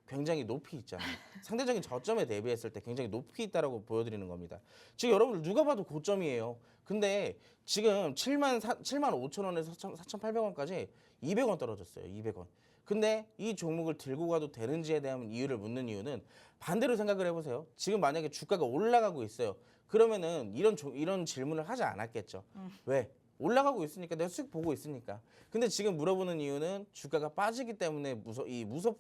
굉장히 높이 있잖아요. 상대적인 저점에 대비했을 때 굉장히 높이 있다라고 보여드리는 겁니다. 지금 여러분들 누가 봐도 고점이에요. 근데 지금 75,000원에서 4,800원까지 200원 떨어졌어요. 200원. 근데 이 종목을 들고 가도 되는지에 대한 이유를 묻는 이유는 반대로 생각을 해보세요. 지금 만약에 주가가 올라가고 있어요. 그러면은 이런 질문을 하지 않았겠죠. 왜? 올라가고 있으니까 내가 수익 보고 있으니까. 근데 지금 물어보는 이유는 주가가 빠지기 때문에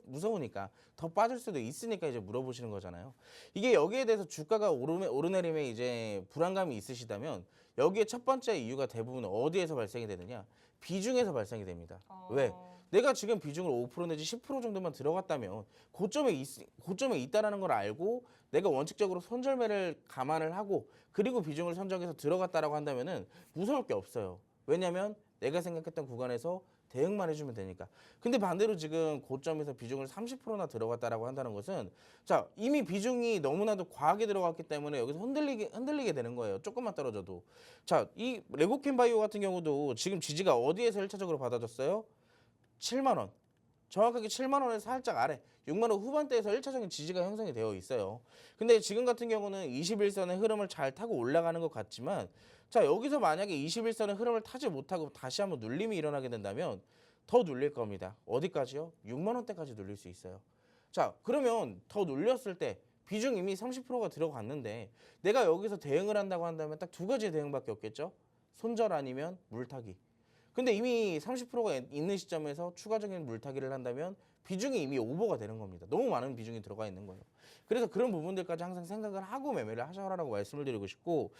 무서우니까 더 빠질 수도 있으니까 이제 물어보시는 거잖아요. 이게 여기에 대해서 주가가 오르내림에 이제 불안감이 있으시다면 여기에 첫 번째 이유가 대부분 어디에서 발생이 되느냐? 비중에서 발생이 됩니다. 왜? 내가 지금 비중을 5% 내지 10% 정도만 들어갔다면 고점에 있다라는 걸 알고 내가 원칙적으로 손절매를 감안을 하고 그리고 비중을 선정해서 들어갔다라고 한다면은 무서울 게 없어요. 왜냐면 내가 생각했던 구간에서 대응만 해주면 되니까. 근데 반대로 지금 고점에서 비중을 30%나 들어갔다라고 한다는 것은 자 이미 비중이 너무나도 과하게 들어갔기 때문에 여기서 흔들리게 되는 거예요. 조금만 떨어져도. 자 이 레고캠바이오 같은 경우도 지금 지지가 어디에서 1차적으로 받아졌어요? 7만 원. 정확하게 7만 원에서 살짝 아래 6만 원 후반대에서 1차적인 지지가 형성이 되어 있어요. 근데 지금 같은 경우는 21선의 흐름을 잘 타고 올라가는 것 같지만 자 여기서 만약에 21선의 흐름을 타지 못하고 다시 한번 눌림이 일어나게 된다면 더 눌릴 겁니다. 어디까지요? 6만 원대까지 눌릴 수 있어요. 자 그러면 더 눌렸을 때 비중 이미 30%가 들어갔는데 내가 여기서 대응을 한다고 한다면 딱 두 가지의 대응밖에 없겠죠. 손절 아니면 물타기. 근데 이미 30%가 있는 시점에서 추가적인 물타기를 한다면 비중이 이미 오버가 되는 겁니다. 너무 많은 비중이 들어가 있는 거예요. 그래서 그런 부분들까지 항상 생각을 하고 매매를 하셔라라고 말씀을 드리고 싶고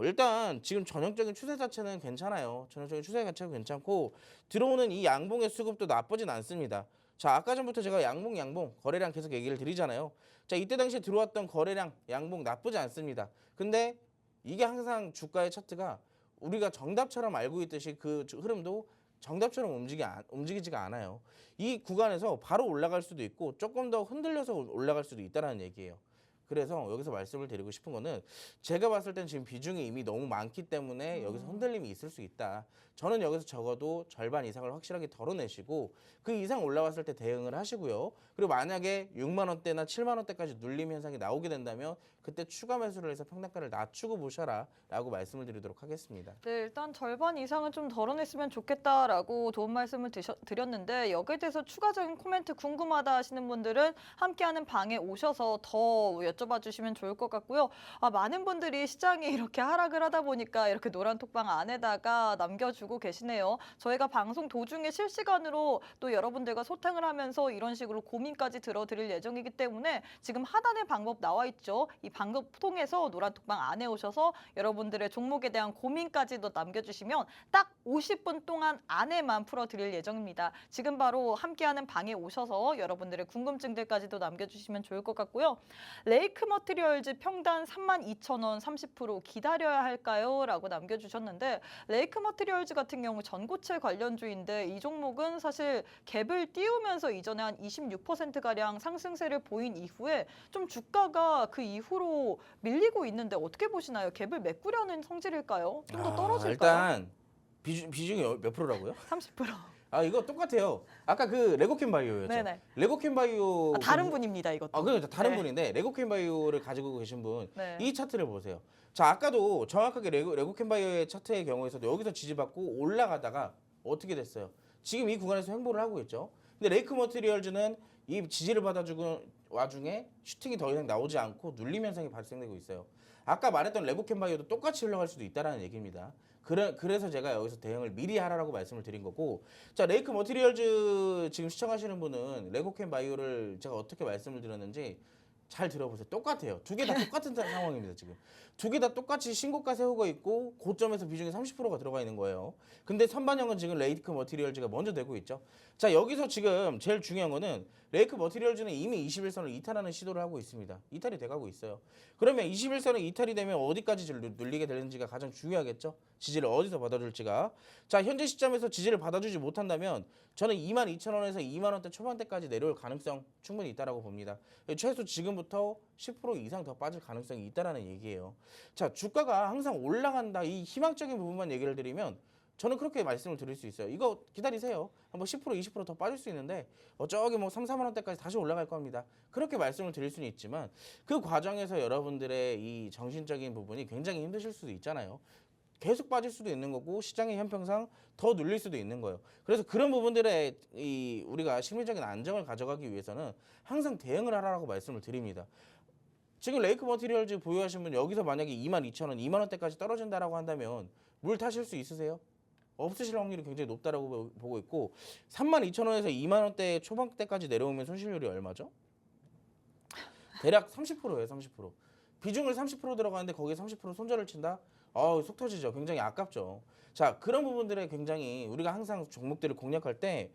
일단 지금 전형적인 추세 자체는 괜찮아요. 전형적인 추세 자체가 괜찮고 들어오는 이 양봉의 수급도 나쁘진 않습니다. 자 아까 전부터 제가 양봉 거래량 계속 얘기를 드리잖아요. 자 이때 당시에 들어왔던 거래량 양봉 나쁘지 않습니다. 근데 이게 항상 주가의 차트가 우리가 정답처럼 알고 있듯이 그 흐름도 정답처럼 움직이지가 않아요. 이 구간에서 바로 올라갈 수도 있고 조금 더 흔들려서 올라갈 수도 있다는 얘기예요. 그래서 여기서 말씀을 드리고 싶은 거는 제가 봤을 땐 지금 비중이 이미 너무 많기 때문에 여기서 흔들림이 있을 수 있다. 저는 여기서 적어도 절반 이상을 확실하게 덜어내시고 그 이상 올라왔을 때 대응을 하시고요. 그리고 만약에 6만 원대나 7만 원대까지 눌림 현상이 나오게 된다면 그때 추가 매수를 해서 평단가를 낮추고 보셔라 라고 말씀을 드리도록 하겠습니다. 네, 일단 절반 이상은 좀 덜어냈으면 좋겠다라고 도움 말씀을 드렸는데 여기에 대해서 추가적인 코멘트 궁금하다 하시는 분들은 함께하는 방에 오셔서 더 여쭤봐 주시면 좋을 것 같고요. 많은 분들이 시장이 이렇게 하락을 하다 보니까 이렇게 노란 톡방 안에다가 남겨주고 두고 계시네요. 저희가 방송 도중에 실시간으로 또 여러분들과 소통을 하면서 이런 식으로 고민까지 들어드릴 예정이기 때문에 지금 하단에 방법 나와 있죠. 이 방법 통해서 노란톡방 안에 오셔서 여러분들의 종목에 대한 고민까지도 남겨주시면 딱 50분 동안 안에만 풀어드릴 예정입니다. 지금 바로 함께하는 방에 오셔서 여러분들의 궁금증들까지도 남겨주시면 좋을 것 같고요. 레이크 머티리얼즈 평단 32,000원 30% 기다려야 할까요? 라고 남겨주셨는데 레이크 머티리얼즈 같은 경우 전고체 관련주인데 이 종목은 사실 갭을 띄우면서 이전에 한 26%가량 상승세를 보인 이후에 좀 주가가 그 이후로 밀리고 있는데 어떻게 보시나요? 갭을 메꾸려는 성질일까요? 좀 더 떨어질까요? 일단 비중이 몇 프로라고요? 30%. 아 이거 똑같아요. 아까 그 레고캠 바이오였죠. 네네. 레고캠 바이오 다른 분입니다, 이것도. 그렇죠. 다른 네. 분인데 레고캠 바이오를 가지고 계신 분 네. 이 차트를 보세요. 자 아까도 정확하게 레고캠 바이오의 차트의 경우에서도 여기서 지지받고 올라가다가 어떻게 됐어요? 지금 이 구간에서 횡보를 하고 있죠. 근데 레이크 머티리얼즈는 이 지지를 받아주고 와중에 슈팅이 더 이상 나오지 않고 눌림 현상이 발생되고 있어요. 아까 말했던 레고캠 바이오도 똑같이 흘러갈 수도 있다는 얘기입니다. 그래서 제가 여기서 대응을 미리 하라고 말씀을 드린 거고, 자 레이크 머티리얼즈 지금 시청하시는 분은 레고캠 바이오를 제가 어떻게 말씀을 드렸는지 잘 들어보세요. 똑같아요. 두 개 다 똑같은 상황입니다. 지금 두 개 다 똑같이 신고가 세우고 있고 고점에서 비중이 30%가 들어가 있는 거예요. 근데 선반영은 지금 레이크 머티리얼즈가 먼저 되고 있죠. 자 여기서 지금 제일 중요한 거는 레이크 머티리얼즈는 이미 21선을 이탈하는 시도를 하고 있습니다. 이탈이 돼가고 있어요. 그러면 21선이 이탈이 되면 어디까지 눌리게 되는지가 가장 중요하겠죠. 지지를 어디서 받아줄지가. 자 현재 시점에서 지지를 받아주지 못한다면 저는 22,000원에서 2만원대 초반대까지 내려올 가능성 충분히 있다라고 봅니다. 최소 지금부터 10% 이상 더 빠질 가능성이 있다라는 얘기예요. 자 주가가 항상 올라간다 이 희망적인 부분만 얘기를 드리면 저는 그렇게 말씀을 드릴 수 있어요. 이거 기다리세요. 한번 10% 20% 더 빠질 수 있는데 저기 뭐 3, 4만 원대까지 다시 올라갈 겁니다. 그렇게 말씀을 드릴 수는 있지만 그 과정에서 여러분들의 이 정신적인 부분이 굉장히 힘드실 수도 있잖아요. 계속 빠질 수도 있는 거고 시장의 형평상 더 눌릴 수도 있는 거예요. 그래서 그런 부분들에 우리가 심리적인 안정을 가져가기 위해서는 항상 대응을 하라고 말씀을 드립니다. 지금 레이크 머티리얼즈 보유하신 분 여기서 만약에 22,000원, 2만 원대까지 떨어진다라고 한다면 물 타실 수 있으세요? 없으실 확률이 굉장히 높다라고 보고 있고 32,000원에서 2만 원대 초반대까지 내려오면 손실률이 얼마죠? 대략 30%예요. 30%. 비중을 30% 들어가는데 거기에 30% 손절을 친다? 속 터지죠. 굉장히 아깝죠. 자, 그런 부분들에 굉장히 우리가 항상 종목들을 공략할 때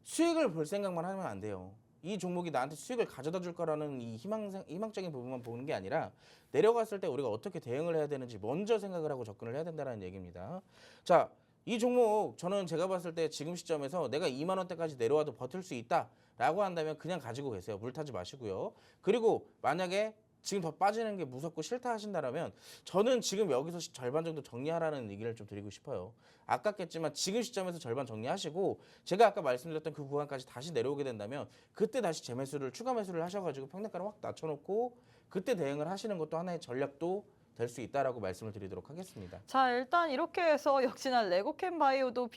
수익을 볼 생각만 하면 안 돼요. 이 종목이 나한테 수익을 가져다 줄 거라는 이 희망적인 부분만 보는 게 아니라 내려갔을 때 우리가 어떻게 대응을 해야 되는지 먼저 생각을 하고 접근을 해야 된다는 얘기입니다. 자, 이 종목 저는 제가 봤을 때 지금 시점에서 내가 2만 원대까지 내려와도 버틸 수 있다라고 한다면 그냥 가지고 계세요. 물 타지 마시고요. 그리고 만약에 지금 더 빠지는 게 무섭고 싫다 하신다면 저는 지금 여기서 절반 정도 정리하라는 얘기를 좀 드리고 싶어요. 아깝겠지만 지금 시점에서 절반 정리하시고 제가 아까 말씀드렸던 그 구간까지 다시 내려오게 된다면 그때 다시 재매수를 추가 매수를 하셔가지고 평단가를 확 낮춰놓고 그때 대응을 하시는 것도 하나의 전략도 될 수 있다라고 말씀을 드리도록 하겠습니다. 자, 일단 이렇게 해서 역시나 레고캠 바이오도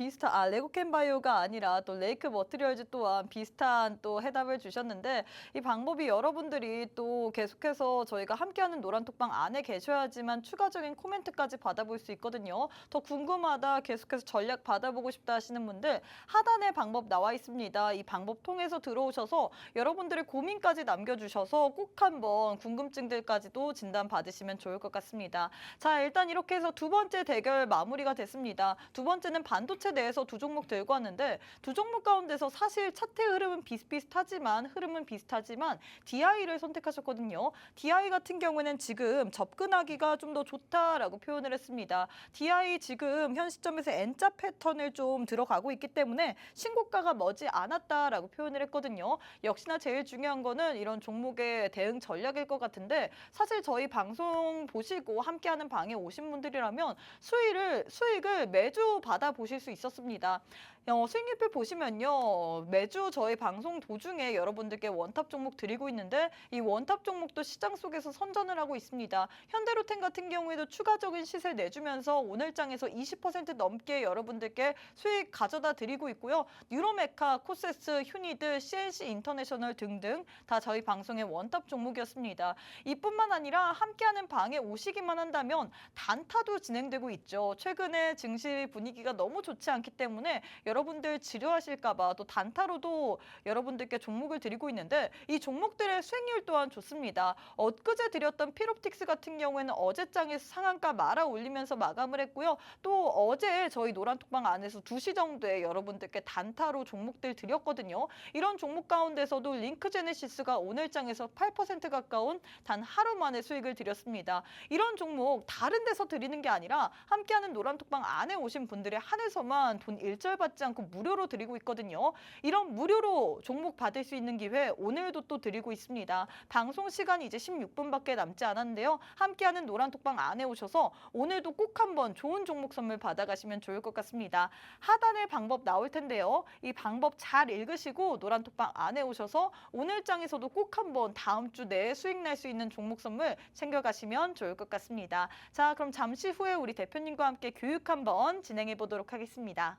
레고캠 바이오가 아니라 또 레이크 머티리얼즈 또한 비슷한 또 해답을 주셨는데 이 방법이 여러분들이 또 계속해서 저희가 함께하는 노란톡방 안에 계셔야지만 추가적인 코멘트까지 받아볼 수 있거든요. 더 궁금하다, 계속해서 전략 받아보고 싶다 하시는 분들 하단에 방법 나와 있습니다. 이 방법 통해서 들어오셔서 여러분들의 고민까지 남겨주셔서 꼭 한번 궁금증들까지도 진단 받으시면 좋을 것 같습니다. 자, 일단 이렇게 해서 두 번째 대결 마무리가 됐습니다. 두 번째는 반도체 내에서 두 종목 들고 왔는데 두 종목 가운데서 사실 차트의 흐름은 비슷하지만 DI를 선택하셨거든요. DI 같은 경우는 지금 접근하기가 좀 더 좋다라고 표현을 했습니다. DI 지금 현 시점에서 N자 패턴을 좀 들어가고 있기 때문에 신고가가 머지 않았다라고 표현을 했거든요. 역시나 제일 중요한 거는 이런 종목의 대응 전략일 것 같은데 사실 저희 방송 보시고 함께하는 방에 오신 분들이라면 수익을 매주 받아보실 수 있었습니다. 수익률표 보시면요. 매주 저희 방송 도중에 여러분들께 원탑 종목 드리고 있는데 이 원탑 종목도 시장 속에서 선전을 하고 있습니다. 현대로템 같은 경우에도 추가적인 시세를 내주면서 오늘 장에서 20% 넘게 여러분들께 수익 가져다 드리고 있고요. 뉴로메카, 코세스, 휴니드, CNC 인터내셔널 등등 다 저희 방송의 원탑 종목이었습니다. 이뿐만 아니라 함께하는 방에 오시기만 한다면 단타도 진행되고 있죠. 최근에 증시 분위기가 너무 좋지 않기 때문에 여러분들 지루하실까 봐 또 단타로도 여러분들께 종목을 드리고 있는데 이 종목들의 수익률 또한 좋습니다. 엊그제 드렸던 피롭틱스 같은 경우에는 어제장에서 상한가 말아 올리면서 마감을 했고요. 또 어제 저희 노란톡방 안에서 2시 정도에 여러분들께 단타로 종목들 드렸거든요. 이런 종목 가운데서도 링크제네시스가 오늘장에서 8% 가까운 단 하루 만에 수익을 드렸습니다. 이런 종목 다른 데서 드리는 게 아니라 함께하는 노란톡방 안에 오신 분들의 한해서만 돈 일절 받지 않고 무료로 드리고 있거든요. 이런 무료로 종목 받을 수 있는 기회 오늘도 또 드리고 있습니다. 방송 시간이 이제 16분밖에 남지 않았는데요. 함께하는 노란톡방 안에 오셔서 오늘도 꼭 한번 좋은 종목 선물 받아가시면 좋을 것 같습니다. 하단에 방법 나올 텐데요. 이 방법 잘 읽으시고 노란톡방 안에 오셔서 오늘장에서도 꼭 한번 다음 주 내에 수익 날 수 있는 종목 선물 챙겨가시면 좋을 것 같습니다. 자, 그럼 잠시 후에 우리 대표님과 함께 교육 한번 진행해 보도록 하겠습니다.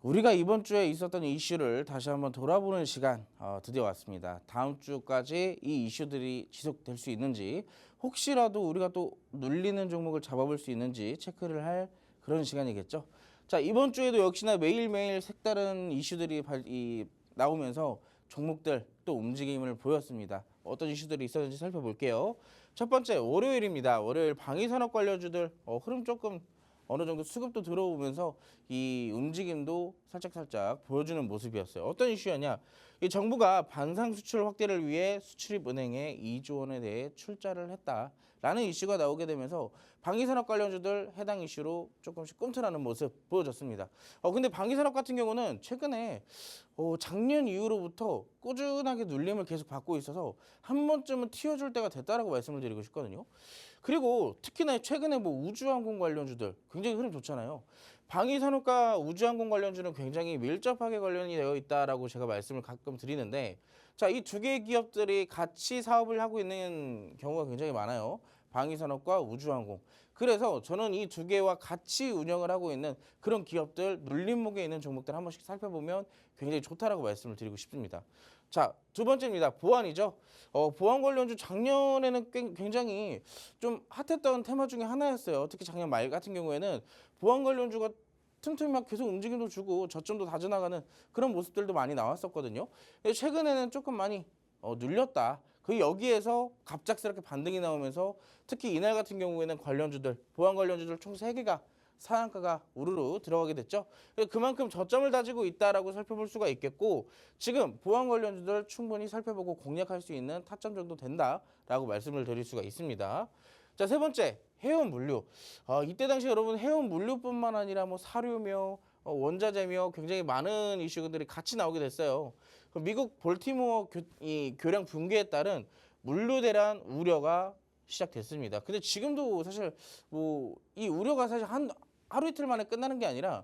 우리가 이번 주에 있었던 이슈를 다시 한번 돌아보는 시간 드디어 왔습니다. 다음 주까지 이 이슈들이 지속될 수 있는지 혹시라도 우리가 또 눌리는 종목을 잡아볼 수 있는지 체크를 할 그런 시간이겠죠. 자, 이번 주에도 역시나 매일매일 색다른 이슈들이 나오면서 종목들 또 움직임을 보였습니다. 어떤 이슈들이 있었는지 살펴볼게요. 첫 번째 월요일입니다. 월요일 방위산업 관련주들 흐름 조금 어느 정도 수급도 들어오면서 이 움직임도 살짝 보여주는 모습이었어요. 어떤 이슈였냐? 이 정부가 반상 수출 확대를 위해 수출입은행에 2조 원에 대해 출자를 했다라는 이슈가 나오게 되면서 방위산업 관련주들 해당 이슈로 조금씩 꿈틀하는 모습 보여줬습니다. 근데 방위산업 같은 경우는 최근에 작년 이후로부터 꾸준하게 눌림을 계속 받고 있어서 한 번쯤은 튀어줄 때가 됐다라고 말씀을 드리고 싶거든요. 그리고 특히나 최근에 우주항공 관련주들 굉장히 흐름 좋잖아요. 방위산업과 우주항공 관련주는 굉장히 밀접하게 관련이 되어 있다라고 제가 말씀을 가끔 드리는데, 자, 이 두 개의 기업들이 같이 사업을 하고 있는 경우가 굉장히 많아요. 방위산업과 우주항공. 그래서 저는 이 두 개와 같이 운영을 하고 있는 그런 기업들, 눌림목에 있는 종목들 한 번씩 살펴보면 굉장히 좋다라고 말씀을 드리고 싶습니다. 자, 두 번째입니다. 보안이죠. 보안 관련주 작년에는 굉장히 좀 핫했던 테마 중에 하나였어요. 특히 작년 말 같은 경우에는 보안 관련주가 틈틈이 막 계속 움직임도 주고 저점도 다져나가는 그런 모습들도 많이 나왔었거든요. 근데 최근에는 조금 많이 눌렸다. 그 여기에서 갑작스럽게 반등이 나오면서 특히 이날 같은 경우에는 관련주들, 보안 관련주들 총 3개가 상한가가 우르르 들어가게 됐죠. 그만큼 저점을 다지고 있다라고 살펴볼 수가 있겠고, 지금 보안 관련주들 충분히 살펴보고 공략할 수 있는 타점 정도 된다라고 말씀을 드릴 수가 있습니다. 자, 세 번째, 해운 물류. 이때 당시 여러분 해운 물류뿐만 아니라 사료며 원자재며 굉장히 많은 이슈들이 같이 나오게 됐어요. 미국 볼티모어 교량 붕괴에 따른 물류 대란 우려가 시작됐습니다. 근데 지금도 사실 뭐 이 우려가 사실 하루 이틀 만에 끝나는 게 아니라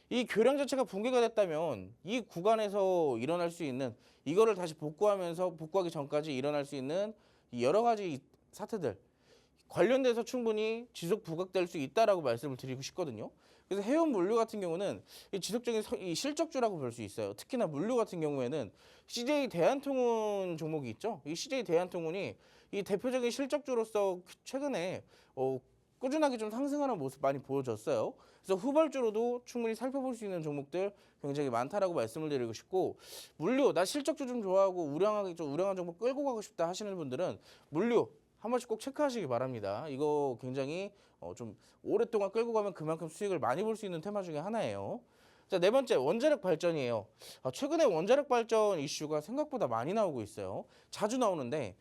이 교량 자체가 붕괴가 됐다면 이 구간에서 일어날 수 있는 이거를 다시 복구하기 전까지 일어날 수 있는 이 여러 가지 사태들 관련돼서 충분히 지속 부각될 수 있다라고 말씀을 드리고 싶거든요. 그래서 해운 물류 같은 경우는 이 지속적인 이 실적주라고 볼 수 있어요. 특히나 물류 같은 경우에는 CJ 대한통운 종목이 있죠. 이 CJ 대한통운이 이 대표적인 실적주로서 최근에 꾸준하게 좀 상승하는 모습 많이 보여줬어요. 그래서 후발주로도 충분히 살펴볼 수 있는 종목들 굉장히 많다라고 말씀을 드리고 싶고, 물류 나 실적주 좀 좋아하고 우량한 종목 끌고 가고 싶다 하시는 분들은 물류 한 번씩 꼭 체크하시기 바랍니다. 이거 굉장히 좀 오랫동안 끌고 가면 그만큼 수익을 많이 볼 수 있는 테마 중에 하나예요. 자, 네 번째 원자력 발전이에요. 최근에 원자력 발전 이슈가 생각보다 많이 나오고 있어요. 자주 나오는데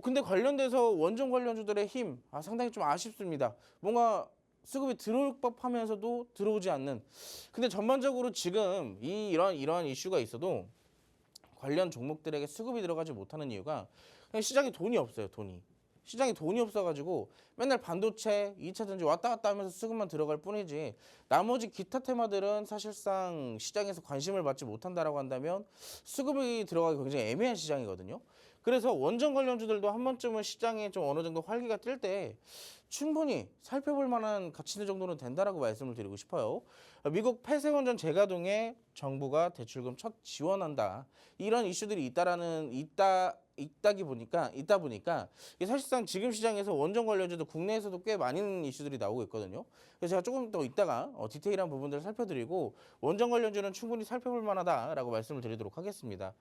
근데 관련돼서 원전 관련주들의 힘 상당히 좀 아쉽습니다. 뭔가 수급이 들어올 법하면서도 들어오지 않는. 근데 전반적으로 지금 이러한 이슈가 있어도 관련 종목들에게 수급이 들어가지 못하는 이유가 그냥 시장에 돈이 없어요. 시장에 돈이 없어가지고 맨날 반도체, 2차 전지 왔다 갔다 하면서 수급만 들어갈 뿐이지 나머지 기타 테마들은 사실상 시장에서 관심을 받지 못한다라고 한다면 수급이 들어가기 굉장히 애매한 시장이거든요. 그래서 원전 관련주들도 한 번쯤은 시장에 좀 어느 정도 활기가 뜰 때 충분히 살펴볼 만한 가치 있는 정도는 된다라고 말씀을 드리고 싶어요. 미국 폐쇄원전 재가동에 정부가 대출금 첫 지원한다. 이런 이슈들이 있다 보니까 이게 사실상 지금 시장에서 원전 관련주도 국내에서도 꽤 많은 이슈들이 나오고 있거든요. 그래서 제가 조금 더 이따가 디테일한 부분들을 살펴드리고 원전 관련주는 충분히 살펴볼 만하다라고 말씀을 드리도록 하겠습니다.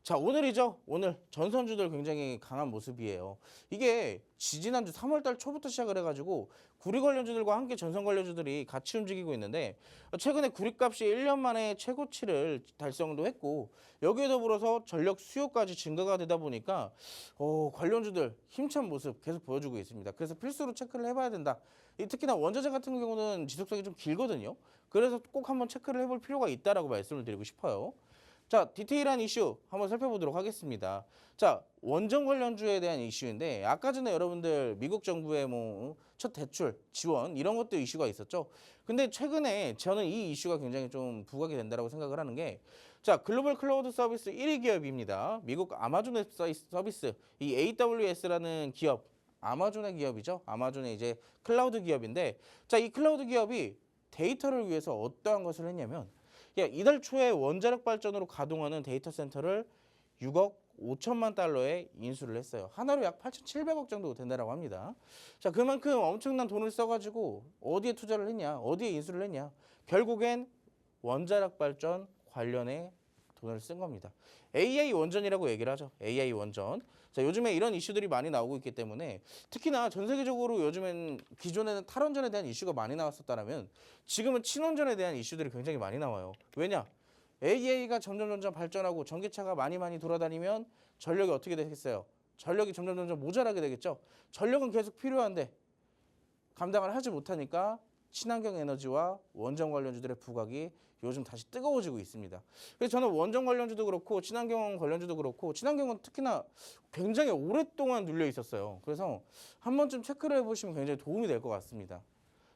자, 오늘 전선주들 굉장히 강한 모습이에요. 이게 지지난주 3월달 초부터 시작을 해가지고 구리 관련주들과 함께 전선 관련주들이 같이 움직이고 있는데 최근에 구리값이 1년 만에 최고치를 달성도 했고 여기에 더불어서 전력 수요까지 증가가 되다 보니까 관련주들 힘찬 모습 계속 보여주고 있습니다. 그래서 필수로 체크를 해봐야 된다. 특히나 원자재 같은 경우는 지속성이 좀 길거든요. 그래서 꼭 한번 체크를 해볼 필요가 있다라고 말씀을 드리고 싶어요. 자, 디테일한 이슈 한번 살펴보도록 하겠습니다. 자, 원전 관련주에 대한 이슈인데 아까 전에 여러분들 미국 정부의 첫 대출 지원 이런 것도 이슈가 있었죠. 근데 최근에 저는 이 이슈가 굉장히 좀 부각이 된다라고 생각을 하는 게 자, 글로벌 클라우드 서비스 1위 기업입니다. 미국 아마존 웹 서비스 이 AWS라는 기업 아마존의 기업이죠. 아마존의 이제 클라우드 기업인데 자, 이 클라우드 기업이 데이터를 위해서 어떠한 것을 했냐면 이달 초에 원자력 발전으로 가동하는 데이터 센터를 6억 5천만 달러에 인수를 했어요. 하나로 약 8,700억 정도 된다라고 합니다. 자, 그만큼 엄청난 돈을 써가지고 어디에 투자를 했냐, 어디에 인수를 했냐. 결국엔 원자력 발전 관련해 돈을 쓴 겁니다. AI 원전이라고 얘기를 하죠. AI 원전. 자, 요즘에 이런 이슈들이 많이 나오고 있기 때문에 특히나 전 세계적으로 요즘엔 기존에는 탈원전에 대한 이슈가 많이 나왔었다면 지금은 친원전에 대한 이슈들이 굉장히 많이 나와요. 왜냐? AI가 점점 발전하고 전기차가 많이 돌아다니면 전력이 어떻게 되겠어요? 전력이 점점 모자라게 되겠죠. 전력은 계속 필요한데 감당을 하지 못하니까 친환경 에너지와 원전 관련주들의 부각이 요즘 다시 뜨거워지고 있습니다. 그래서 저는 원전 관련주도 그렇고 친환경 관련주도 그렇고 친환경은 특히나 굉장히 오랫동안 눌려 있었어요. 그래서 한 번쯤 체크를 해보시면 굉장히 도움이 될 것 같습니다.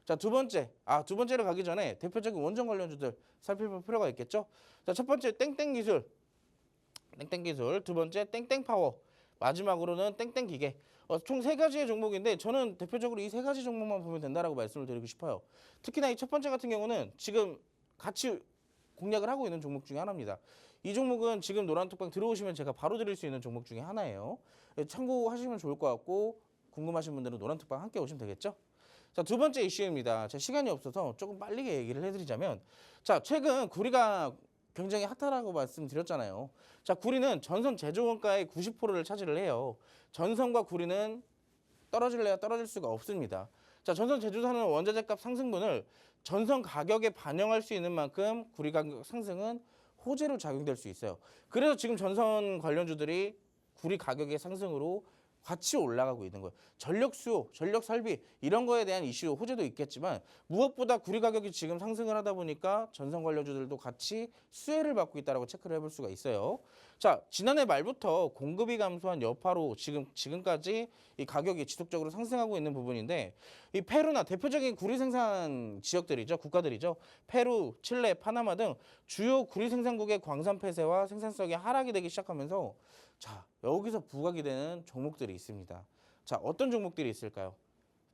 자, 두 번째로 가기 전에 대표적인 원전 관련주들 살펴볼 필요가 있겠죠. 자, 첫 번째 땡땡기술, 두 번째 땡땡파워, 마지막으로는 땡땡기계. 총 세 가지의 종목인데 저는 대표적으로 이 세 가지 종목만 보면 된다라고 말씀을 드리고 싶어요. 특히나 이 첫 번째 같은 경우는 지금 같이 공략을 하고 있는 종목 중에 하나입니다. 이 종목은 지금 노란톡방 들어오시면 제가 바로 드릴 수 있는 종목 중에 하나예요. 참고하시면 좋을 것 같고 궁금하신 분들은 노란톡방 함께 오시면 되겠죠. 자, 두 번째 이슈입니다. 제 시간이 없어서 조금 빨리 얘기를 해드리자면 자, 최근 구리가 굉장히 핫하다고 말씀드렸잖아요. 자, 구리는 전선 제조 원가의 90%를 차지를 해요. 전선과 구리는 떨어질래야 떨어질 수가 없습니다. 자, 전선 제조사는 원자재 값 상승분을 전선 가격에 반영할 수 있는 만큼 구리 가격 상승은 호재로 작용될 수 있어요. 그래서 지금 전선 관련주들이 구리 가격의 상승으로 같이 올라가고 있는 거예요. 전력 수요, 전력 설비 이런 거에 대한 이슈 호재도 있겠지만 무엇보다 구리 가격이 지금 상승을 하다 보니까 전선 관련주들도 같이 수혜를 받고 있다라고 체크를 해볼 수가 있어요. 자, 지난해 말부터 공급이 감소한 여파로 지금까지 이 가격이 지속적으로 상승하고 있는 부분인데 이 페루나 대표적인 구리 생산 지역들이죠, 국가들이죠. 페루, 칠레, 파나마 등 주요 구리 생산국의 광산 폐쇄와 생산성이 하락이 되기 시작하면서 자, 여기서 부각이 되는 종목들이 있습니다. 자, 어떤 종목들이 있을까요?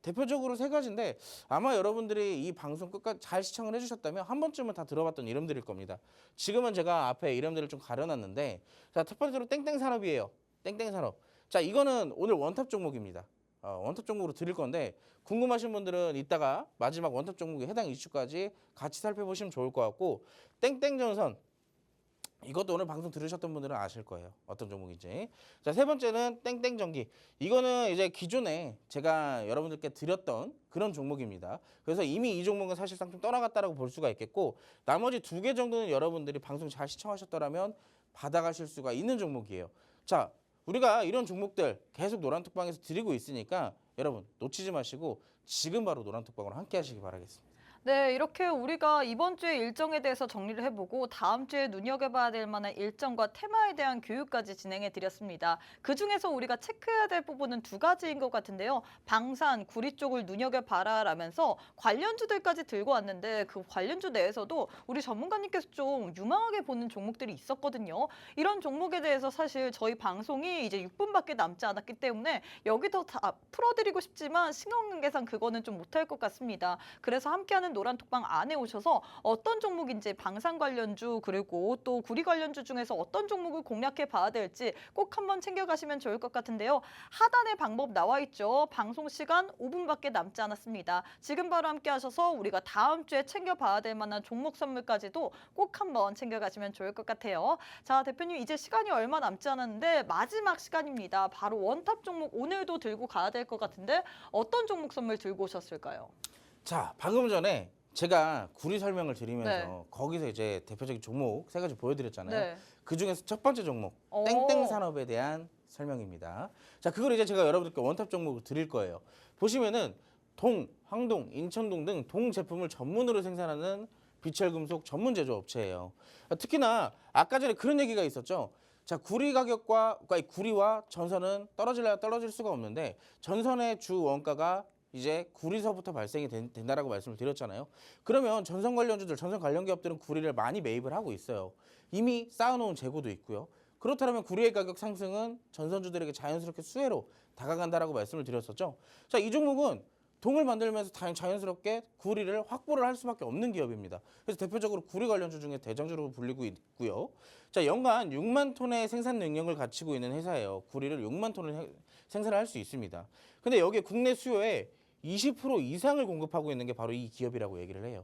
대표적으로 세 가지인데 아마 여러분들이 이 방송 끝까지 잘 시청을 해주셨다면 한 번쯤은 다 들어봤던 이름들일 겁니다. 지금은 제가 앞에 이름들을 좀 가려놨는데 자, 첫 번째로 땡땡산업이에요. 땡땡산업. 자, 이거는 오늘 원탑 종목입니다. 원탑 종목으로 드릴 건데 궁금하신 분들은 이따가 마지막 원탑 종목에 해당 이슈까지 같이 살펴보시면 좋을 것 같고 땡땡전선 이것도 오늘 방송 들으셨던 분들은 아실 거예요. 어떤 종목인지. 자, 세 번째는 땡땡전기. 이거는 이제 기존에 제가 여러분들께 드렸던 그런 종목입니다. 그래서 이미 이 종목은 사실상 좀 떠나갔다라고 볼 수가 있겠고 나머지 두 개 정도는 여러분들이 방송 잘 시청하셨더라면 받아가실 수가 있는 종목이에요. 자, 우리가 이런 종목들 계속 노란톡방에서 드리고 있으니까 여러분 놓치지 마시고 지금 바로 노란톡방으로 함께 하시기 바라겠습니다. 네, 이렇게 우리가 이번 주의 일정에 대해서 정리를 해보고 다음 주에 눈여겨봐야 될 만한 일정과 테마에 대한 교육까지 진행해 드렸습니다. 그중에서 우리가 체크해야 될 부분은 두 가지인 것 같은데요. 방산, 구리 쪽을 눈여겨봐라 라면서 관련주들까지 들고 왔는데 그 관련주 내에서도 우리 전문가님께서 좀 유망하게 보는 종목들이 있었거든요. 이런 종목에 대해서 사실 저희 방송이 이제 6분밖에 남지 않았기 때문에 여기서 다 풀어드리고 싶지만 시간 관계상 그거는 좀 못할 것 같습니다. 그래서 함께하는 노란톡방 안에 오셔서 어떤 종목인지 방산 관련주 그리고 또 구리 관련주 중에서 어떤 종목을 공략해 봐야 될지 꼭 한번 챙겨가시면 좋을 것 같은데요. 하단에 방법 나와 있죠. 방송 시간 5분밖에 남지 않았습니다. 지금 바로 함께 하셔서 우리가 다음 주에 챙겨봐야 될 만한 종목 선물까지도 꼭 한번 챙겨가시면 좋을 것 같아요. 자, 대표님 이제 시간이 얼마 남지 않았는데 마지막 시간입니다. 바로 원탑 종목 오늘도 들고 가야 될 것 같은데 어떤 종목 선물 들고 오셨을까요? 자, 방금 전에 제가 구리 설명을 드리면서 네. 거기서 이제 대표적인 종목 세 가지 보여드렸잖아요. 네. 그 중에서 첫 번째 종목 오. 땡땡산업에 대한 설명입니다. 자, 그걸 이제 제가 여러분들께 원탑 종목을 드릴 거예요. 보시면은 동, 황동, 인천동 등 동 제품을 전문으로 생산하는 비철금속 전문 제조업체예요. 특히나 아까 전에 그런 얘기가 있었죠. 자, 구리 가격과 그러니까 구리와 전선은 떨어질래야 떨어질 수가 없는데 전선의 주 원가가 이제 구리서부터 발생이 된다라고 말씀을 드렸잖아요. 그러면 전선 관련주들, 전선 관련 기업들은 구리를 많이 매입을 하고 있어요. 이미 쌓아놓은 재고도 있고요. 그렇다면 구리의 가격 상승은 전선주들에게 자연스럽게 수혜로 다가간다라고 말씀을 드렸었죠. 자, 이 종목은 동을 만들면서 자연스럽게 구리를 확보를 할 수밖에 없는 기업입니다. 그래서 대표적으로 구리 관련주 중에 대장주로 불리고 있고요. 자, 연간 6만 톤의 생산 능력을 갖추고 있는 회사예요. 구리를 6만 톤을 생산을 할 수 있습니다. 근데 여기에 국내 수요에 20% 이상을 공급하고 있는 게 바로 이 기업이라고 얘기를 해요.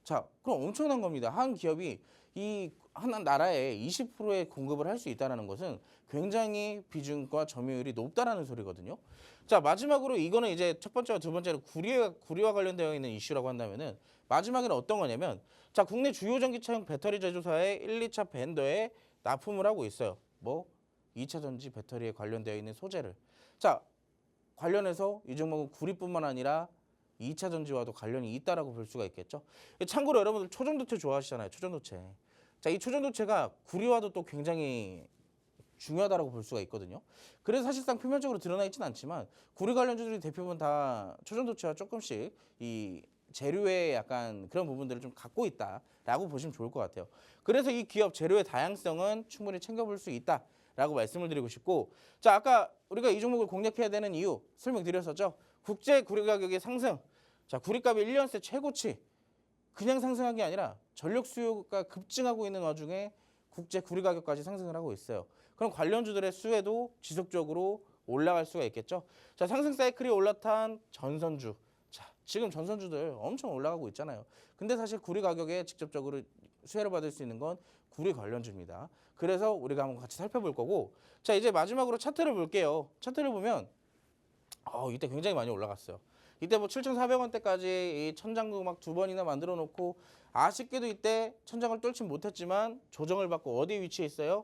자, 그럼 엄청난 겁니다. 한 기업이 이 한 나라에 20%의 공급을 할 수 있다는 것은 굉장히 비중과 점유율이 높다라는 소리거든요. 자, 마지막으로 이거는 이제 첫 번째와 두 번째로 구리와 관련되어 있는 이슈라고 한다면은 마지막에는 어떤 거냐면 자, 국내 주요 전기차용 배터리 제조사의 1, 2차 벤더에 납품을 하고 있어요. 뭐 2차 전지 배터리에 관련되어 있는 소재를. 자, 관련해서 이 종목은 구리뿐만 아니라 2차 전지와도 관련이 있다라고 볼 수가 있겠죠. 참고로 여러분들 초전도체 좋아하시잖아요. 초전도체. 자, 이 초전도체가 구리와도 또 굉장히 중요하다라고 볼 수가 있거든요. 그래서 사실상 표면적으로 드러나 있지는 않지만 구리 관련주들이 대부분 다 초전도체와 조금씩 이 재료의 약간 그런 부분들을 좀 갖고 있다라고 보시면 좋을 것 같아요. 그래서 이 기업 재료의 다양성은 충분히 챙겨볼 수 있다라고 말씀을 드리고 싶고, 자, 아까 우리가 이 종목을 공략해야 되는 이유 설명드렸었죠. 국제 구리 가격의 상승. 자, 구리값이 1년 새 최고치. 그냥 상승한 게 아니라 전력 수요가 급증하고 있는 와중에 국제 구리 가격까지 상승을 하고 있어요. 그럼 관련주들의 수혜도 지속적으로 올라갈 수가 있겠죠. 자, 상승 사이클이 올라탄 전선주. 자, 지금 전선주들 엄청 올라가고 있잖아요. 근데 사실 구리 가격에 직접적으로 수혜를 받을 수 있는 건 구리 관련주입니다. 그래서 우리가 한번 같이 살펴볼 거고, 자, 이제 마지막으로 차트를 볼게요. 차트를 보면 이때 굉장히 많이 올라갔어요. 이때 뭐 7,400원대까지 이 천장도 막 두 번이나 만들어 놓고 아쉽게도 이때 천장을 뚫지 못했지만 조정을 받고 어디에 위치해 있어요?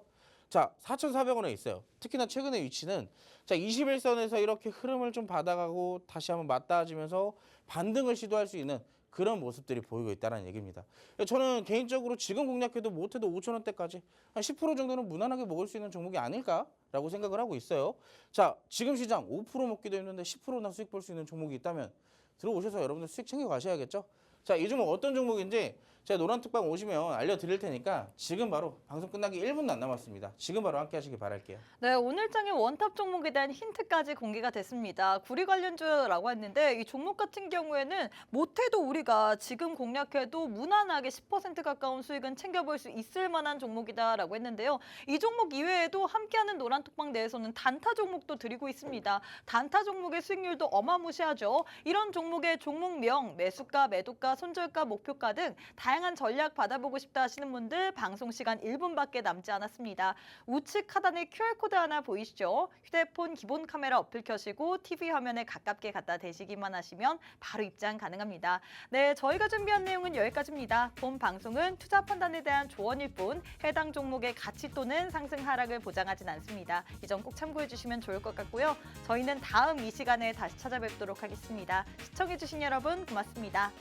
자, 4,400원에 있어요. 특히나 최근의 위치는 자, 21선에서 이렇게 흐름을 좀 받아가고 다시 한번 맞닿아지면서 반등을 시도할 수 있는 그런 모습들이 보이고 있다는 얘기입니다. 저는 개인적으로 지금 공략해도 못해도 5,000원대까지 한 10% 정도는 무난하게 먹을 수 있는 종목이 아닐까라고 생각을 하고 있어요. 자, 지금 시장 5% 먹기도 힘든데 10%나 수익 볼 수 있는 종목이 있다면 들어오셔서 여러분들 수익 챙겨 가셔야겠죠. 자, 이 종목 어떤 종목인지 제가 노란특방 오시면 알려드릴 테니까 지금 바로 방송 끝나기 1분도 안 남았습니다. 지금 바로 함께 하시기 바랄게요. 네, 오늘장의 원탑 종목에 대한 힌트까지 공개가 됐습니다. 구리 관련주라고 했는데 이 종목 같은 경우에는 못해도 우리가 지금 공략해도 무난하게 10% 가까운 수익은 챙겨볼 수 있을 만한 종목이다라고 했는데요. 이 종목 이외에도 함께하는 노란톡방 내에서는 단타 종목도 드리고 있습니다. 단타 종목의 수익률도 어마무시하죠. 이런 종목의 종목명, 매수가, 매도가, 손절가, 목표가 등 다양한 전략 받아보고 싶다 하시는 분들 방송 시간 1분밖에 남지 않았습니다. 우측 하단에 QR코드 하나 보이시죠? 휴대폰 기본 카메라 어플 켜시고 TV 화면에 가깝게 갖다 대시기만 하시면 바로 입장 가능합니다. 네, 저희가 준비한 내용은 여기까지입니다. 본 방송은 투자 판단에 대한 조언일 뿐 해당 종목의 가치 또는 상승 하락을 보장하진 않습니다. 이 점 꼭 참고해 주시면 좋을 것 같고요. 저희는 다음 이 시간에 다시 찾아뵙도록 하겠습니다. 시청해 주신 여러분 고맙습니다.